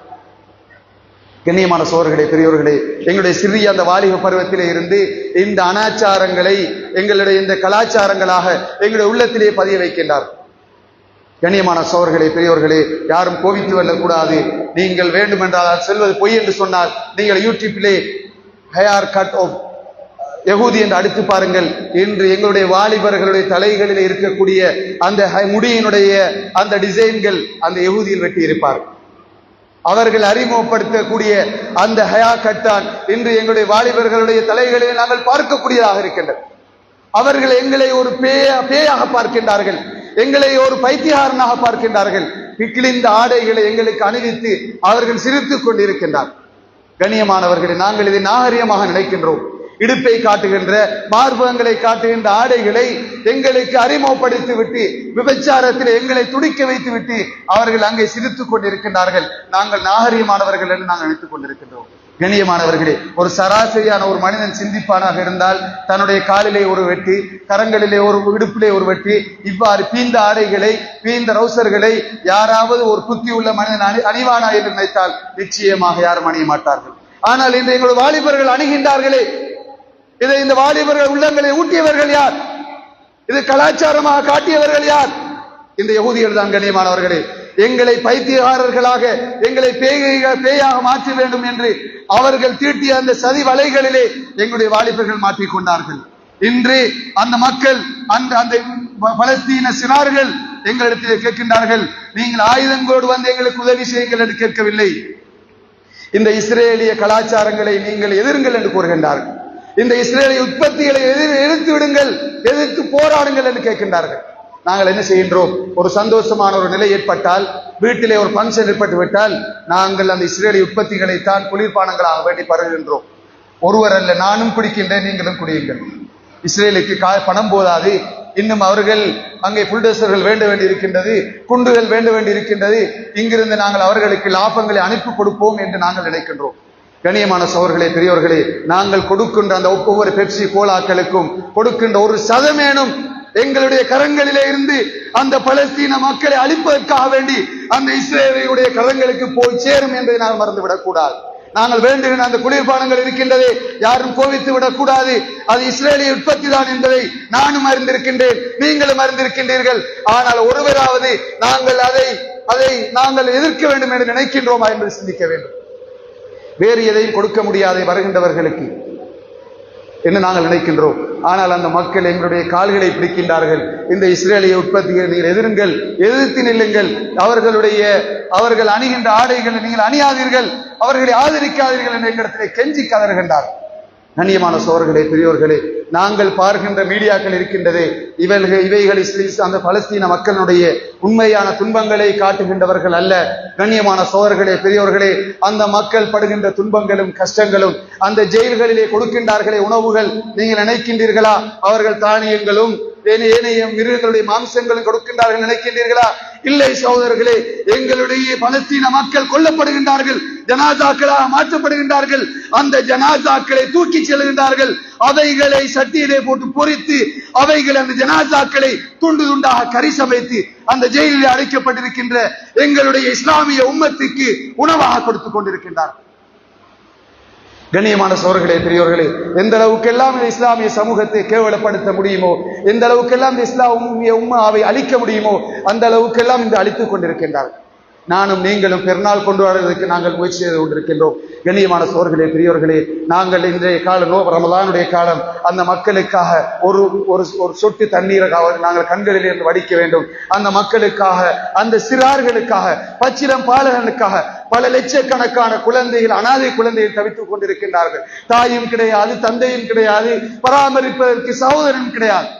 கண்ணியமான சகோதரர்களே, பெரியோர்களே, எங்களுடைய சிறிய அந்த வாலிப பருவத்திலே இருந்து இந்த அனாச்சாரங்களை எங்களுடைய இந்த கலாச்சாரங்களாக எங்களுடைய உள்ளத்திலே பதிய வைக்கின்றார். கண்ணியமான சகோதரர்களே, பெரியோர்களே, யாரும் கோபித்து வரக்கூடாது. நீங்கள் வேண்டுமென்றால் செல்வது பொய் என்று சொன்னால் நீங்கள் யூடியூப்பிலே ஹேர் கட் ஆஃப் யகூதி என்று அடுத்து பாருங்கள். இன்று எங்களுடைய வாலிபர்களுடைய தலைகளில் இருக்கக்கூடிய அந்த முடியினுடைய அந்த டிசைன்கள் அந்த யகூதியில் வெட்டி இருப்பார். அவர்கள் அறிமுகப்படுத்தக்கூடிய அந்த ஹயா கட்டான் இன்று எங்களுடைய வாலிபர்களுடைய தலைகளில் நாங்கள் பார்க்கக்கூடியதாக இருக்கின்றது. அவர்கள் எங்களை ஒரு பேயாக பார்க்கின்றார்கள், எங்களை ஒரு பைத்தியகாரனாக பார்க்கின்றார்கள். கிழிந்த ஆடைகளை எங்களுக்கு அணிவித்து அவர்கள் சிரித்துக் கொண்டிருக்கின்றார். கண்ணியமானவர்களை, நாங்கள் இதை நாகரிகமாக நினைக்கின்றோம். இடுப்பை காட்டுகின்ற, மார்பகங்களை காட்டுகின்ற ஆடைகளை எங்களுக்கு அறிமுகப்படுத்தி விட்டு விபச்சாரத்தில் எங்களை துடிக்க வைத்து விட்டு அவர்கள் அங்கே சிரித்துக் கொண்டிருக்கின்றார்கள். நாங்கள் நாகரிகமானவர்கள் என்று நாங்கள் நினைத்துக் கொண்டிருக்கின்றோம். கண்ணியமானவர்களே, ஒரு சராசரியான ஒரு மனிதன் சிந்திப்பானாக இருந்தால் தன்னுடைய காலிலே ஒரு வெட்டி, கரங்களிலே ஒரு, இடுப்பிலே ஒரு வெட்டி, இவ்வாறு பீந்த ஆடைகளை, பீந்த ரவுசர்களை யாராவது ஒரு புத்தி உள்ள மனிதன் அணிவானா என்று நினைத்தால் நிச்சயமாக யாரும் அணிய மாட்டார்கள். ஆனால் இன்று எங்களுடைய வாலிபர்கள் அணுகின்றார்களே, இதை இந்த வாலிபர்கள் உள்ளங்களை ஊட்டியவர்கள் யார்? இது கலாச்சாரமாக காட்டியவர்கள் யார்? இந்த யகூதிகள் தான். கண்ணியமானவர்களே, எங்களை பைத்தியகாரர்களாக, எங்களை பேயாக மாற்ற வேண்டும் என்று அவர்கள் தீட்டிய அந்த சதி வலைகளிலே எங்களுடைய வாலிபர்கள் மாற்றிக்கொண்டார்கள். இன்று அந்த மக்கள், அந்த பலஸ்தீன சிறார்கள் எங்களிடத்தில் கேட்கின்றார்கள், நீங்கள் ஆயுதங்களோடு வந்து எங்களுக்கு உதவி செய்யுங்கள் என்று கேட்கவில்லை. இந்த இஸ்ரேலிய கலாச்சாரங்களை நீங்கள் எதிருங்கள் என்று கூறுகின்றார்கள். இந்த இஸ்ரேலிய உற்பத்திகளை எதிர்த்து விடுங்கள், எதிர்த்து போராடுங்கள் என்று கேட்கின்றார்கள். நாங்கள் என்ன செய்கின்றோம்? ஒரு சந்தோஷமான ஒரு நிலை ஏற்பட்டால், வீட்டிலே ஒரு பங்கன் ஏற்பட்டு விட்டால், நாங்கள் அந்த இஸ்ரேலிய உற்பத்திகளை தான் குளிர்பானங்களாக வேண்டி பருகின்றோம். ஒருவர் அல்ல, நானும் குடிக்கின்றேன், நீங்களும் குடியுங்கள். இஸ்ரேலுக்கு பணம் போதாது, இன்னும் அவர்கள் அங்கே புல்டோசர்கள் வேண்ட வேண்டி இருக்கின்றது, குண்டுகள் வேண்ட வேண்டி இருக்கின்றது. இங்கிருந்து நாங்கள் அவர்களுக்கு லாபங்களை அனுப்பி கொடுப்போம் என்று நாங்கள் நினைக்கின்றோம். கண்ணியமான சகோதரர்களே, பெரியோர்களே, நாங்கள் கொடுக்கின்ற அந்த ஒவ்வொரு பெப்சி கோலாக்களுக்கும் கொடுக்கின்ற ஒரு சதமேனும் எங்களுடைய கரங்களிலே இருந்து அந்த பலஸ்தீன மக்களை அழிப்பதற்காக வேண்டி அந்த இஸ்ரேலுடைய கரங்களுக்கு போய் சேரும் என்பதை நாங்கள் மறந்துவிடக் கூடாது. நாங்கள் வேண்டுகின்ற அந்த குளிர்பானங்கள் இருக்கின்றதே, யாரும் கோவித்து விடக்கூடாது. அது இஸ்ரேலிய உற்பத்தி தான் என்பதை நானும் அறிந்திருக்கின்றேன், நீங்களும் அறிந்திருக்கின்றீர்கள். ஆனால் ஒருவராவது நாங்கள் அதை நாங்கள் எதிர்க்க வேண்டும் என்று நினைக்கின்றோமா என்று சிந்திக்க வேண்டும். வேறு எதையும் கொடுக்க முடியாத வருகின்றவர்களுக்கு என்ன நாங்கள் நினைக்கின்றோம். ஆனால் அந்த மக்கள் எங்களுடைய கால்களை பிடிக்கின்றார்கள். இந்த இஸ்ரேலிய உற்பத்தியை நீங்கள் எதிருங்கள், எதிர்த்து நில்லுங்கள். அவர்கள் அணிகின்ற ஆடைகளை நீங்கள் அணியாதீர்கள், அவர்களை ஆதரிக்காதீர்கள் என்ற எங்களிடத்திலே கெஞ்சி கதறுகின்றார். கண்ணியமான சகோதரர்களே, பெரியோர்களே, நாங்கள் பார்க்கின்ற மீடியாக்கள் இருக்கின்றதே, இவைகள் அந்த பலஸ்தீன மக்களுடைய உண்மையான துன்பங்களை காட்டுகின்றவர்கள் அல்ல. கண்ணியமான சகோதரர்களே, பெரியோர்களே, அந்த மக்கள் படுகின்ற துன்பங்களும் கஷ்டங்களும், அந்த ஜெயில்களிலே கொடுக்கின்றார்களே உணவுகள், நீங்கள் நினைக்கின்றீர்களா அவர்கள் தானியங்களும் ஏனைய மிருகங்களுடைய மாம்சங்களும் கொடுக்கின்றார்கள் நினைக்கின்றீர்களா? இல்லை சகோதரர்களே, எங்களுடைய பலஸ்தீன மக்கள் கொல்லப்படுகின்றார்கள், ஜனாசாக்களாக மாற்றப்படுகின்றார்கள். அந்த ஜனாசாக்களை தூக்கி செல்கின்றார்கள், அவைகளை சட்டியிலே போட்டு பொறித்து அவைகளை அந்த ஜனாசாக்களை துண்டு துண்டாக கறி சமைத்து அந்த ஜெயிலில் அடைக்கப்பட்டிருக்கின்ற எங்களுடைய இஸ்லாமிய உம்மத்துக்கு உணவாக கொடுத்துக் கொண்டிருக்கின்றார்கள். கண்ணியமான சகோதரர்களே, பெரியோர்களே, எந்த அளவுக்கெல்லாம் இந்த இஸ்லாமிய சமூகத்தை கேவலப்படுத்த முடியுமோ, எந்த அளவுக்கெல்லாம் இந்த இஸ்லாமிய உம்மாவை அழிக்க முடியுமோ அந்த அளவுக்கெல்லாம் இந்த அழித்துக் கொண்டிருக்கின்றார்கள். நானும் நீங்களும் பெருநாள் கொண்டாடுவதற்கு நாங்கள் முயற்சி செய்து கொண்டிருக்கின்றோம். கண்ணியமான சகோதரர்களே, பெரியோர்களே, நாங்கள் இன்றைய காலம் ரமலானுடைய காலம், அந்த மக்களுக்காக ஒரு சொட்டு தண்ணீரை நாங்கள் கண்களில் இருந்து வடிக்க வேண்டும். அந்த மக்களுக்காக, அந்த சிறார்களுக்காக, பச்சிலம் பாலகனுக்காக பல லட்சக்கணக்கான குழந்தைகள், அனாதை குழந்தைகள் தவித்துக் கொண்டிருக்கின்றார்கள். தாயும் கிடையாது, தந்தையும் கிடையாது, பராமரிப்பதற்கு சகோதரனும் கிடையாது.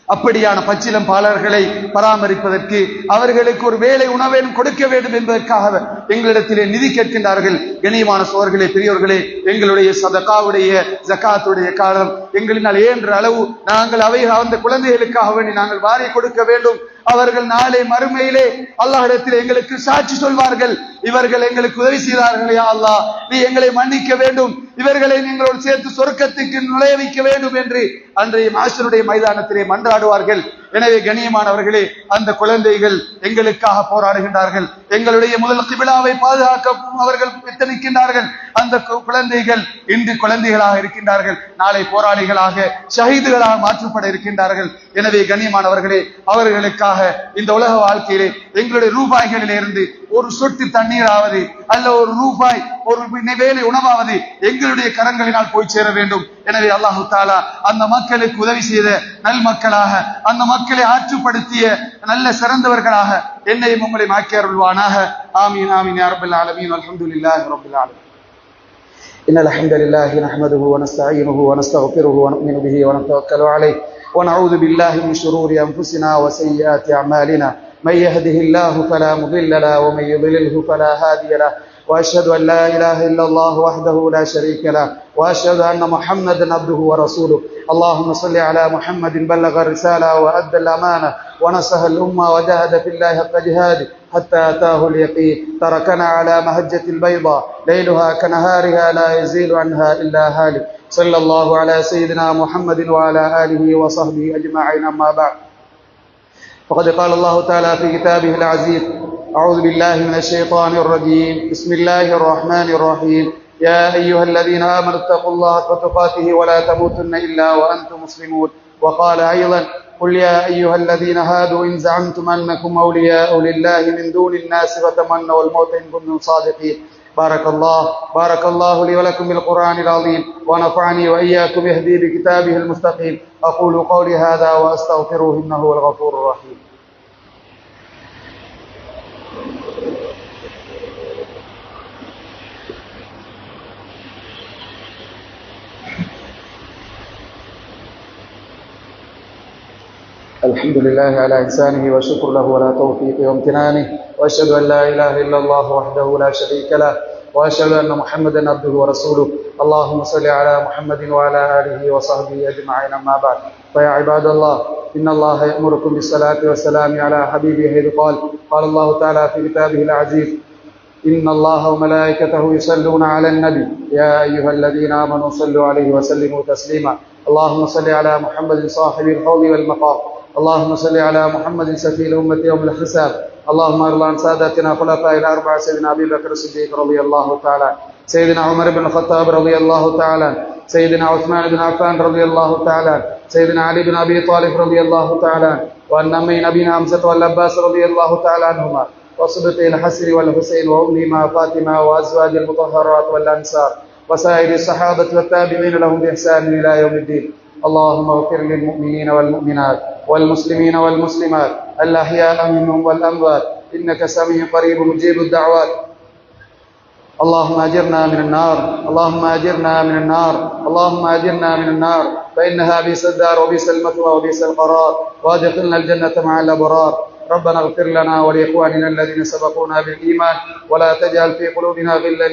அப்படியான பச்சிலம் பாலர்களை பராமரிப்பதற்கு அவர்களுக்கு ஒரு வேளை உணவேனும் கொடுக்க வேண்டும் என்பதற்காக எங்களிடத்திலே நிதி கேட்கின்றார்கள். கண்ணியமான சகோதரர்களே, பெரியோர்களே, எங்களுடைய சதகாவுடைய ஜகாத்துடைய காலம், எங்களினால் இயன்ற அளவு நாங்கள் அந்த குழந்தைகளுக்காக வேண்டி நாங்கள் வாரி கொடுக்க வேண்டும். அவர்கள் நாளை மறுமையிலே அல்லாஹ்விடத்தில் எங்களுக்கு சாட்சி சொல்வார்கள், இவர்கள் எங்களுக்கு உதவி செய்தார்கள், யா அல்லாஹ் நீ எங்களை மன்னிக்க வேண்டும், இவர்களை நீங்களோடு சேர்த்து சொர்க்கத்துக்கு நுழைய வைக்க வேண்டும் என்று அன்றைய மாஸ்டருடைய மைதானத்திலே மன்றாடுவார்கள். எனவே கண்ணியமானவர்களே, அந்த குழந்தைகள் எங்களுக்காக போராடுகின்றார்கள். எங்களுடைய முதல் கிபிலாவை பாதுகாக்க அவர்கள் எத்தனிக்கின்றார்கள். அந்த குழந்தைகள் இன்று குழந்தைகளாக இருக்கின்றார்கள், நாளை போராளிகளாக ஷஹீதுகளாக மாற்றப்பட இருக்கின்றார்கள். எனவே கண்ணியமானவர்களே, அவர்களுக்காக இந்த உலக வாழ்க்கையிலே எங்களுடைய ரூபாய்களிலிருந்து ஒரு சொட்டு தண்ணீராவது அல்ல ஒரு ரூபாய் ஒரு வேலை உணவாவது எங்களுடைய கரங்களினால் போய் சேர வேண்டும். எனவே அல்லாஹு தாலா அந்த மக்களுக்கு உதவி செய்த நல் மக்களாக, அந்த மக்களை ஆற்றுப்படுத்திய நல்ல சிறந்தவர்களாக என்னையும் உங்களை மாக்கி அருள்வானாக. ஆமீன் ஆமீன் யா ரப்பல் ஆலமீன். அல்ஹம்துலில்லாஹி ரப்பில் ஆலமீன். இன்னல் ஹம்தலில்லாஹி நஹ்மதுஹு வ நஸ்தஈனுஹு வ நஸ்தக்ஃபிருஹு வ நு'மினு பிஹி வ நதவக்கலு அலைஹி வ நஊது பில்லாஹி மின் ஷுரூரி அன்ஃபுஸினா வ ஸய்யிஆத்தி அமாலினா. من يهده الله فلا مضل له ومن يضلله فلا هادي له وأشهد أن لا إله إلا الله وحده لا شريك له وأشهد أن محمدا عبده ورسوله. اللهم صل على محمد بلغ الرسالة وأدى الأمانة ونصح الأمة وجاهد في الله حق جهاده حتى أتاه اليقين. تركنا على مهجة البيضاء ليلها كنهارها لا يزيل عنها إلا هالك. صلى الله على سيدنا محمد وعلى آله وصحبه أجمعين. أما بعد، فقد قال الله تعالى في كتابه العزيز: أعوذ بالله من الشيطان الرجيم. بسم الله الرحمن الرحيم. يا أيها الذين آمنوا اتقوا الله حق تقاته ولا تموتن إلا وأنتم مسلمون. وقال أيضا: قل يا أيها الذين هادوا إن زعمتم أنكم أولياء لله من دون الناس فتمنوا الموت إن كنتم صادقين. بارك الله لي ولكم بالقرآن العظيم ونفعني وإياكم يهدي بكتابه المستقيم. أقول قولي هذا وأستغفره إنه هو الغفور الرحيم. الحمد لله على إحسانه وشكر له على توفيقه وامتنانه، وأشهد أن لا إله إلا الله وحده لا شريك له، وأشهد أن محمدا عبده ورسوله. اللهم صل على محمد وعلى آله وصحبه أجمعين. أما بعد، فيا عباد الله، إن الله يأمركم بالصلاة والسلام على حبيبه حيث قال الله تعالى في كتابه العزيز: إن الله وملائكته يصلون على النبي يا أيها الذين آمنوا صلوا عليه وسلموا تسليما. اللهم صل على محمد صاحب الحوض والمقام. اللهم صل على محمد سفي الأمة يوم الحساب. اللهم ارض عن ساداتنا خلفاء الأربعة سيدنا أبي بكر الصديق رضي الله تعالى، سيدنا عمر بن الخطاب رضي الله تعالى، سيدنا عثمان بن عفان رضي الله تعالى، سيدنا علي بن أبي طالب رضي الله تعالى، وأن أمي نبينا حمزة والعباس رضي الله تعالى عنهما، وصبطي الحسن والحسين وأمهما فاطمة وأزواج المطهرات والأنصار وسائر الصحابة والتابعين لهم بإحسان إلى يوم الدين. اللهم اغفر للمؤمنين والمؤمنات والمسلمين والمسلمات الأحياء منهم والأموات إنك سميع قريب مجيب الدعوات. اللهم أجرنا من النار، اللهم أجرنا من النار، اللهم أجرنا من النار، فإنها بئس الدار وبئس المثوى وبئس القرار، وادخلنا الجنة مع الأبرار. ربنا اغفر لنا ولإخواننا الذين سبقونا بالإيمان ولا تجعل في قلوبنا غلا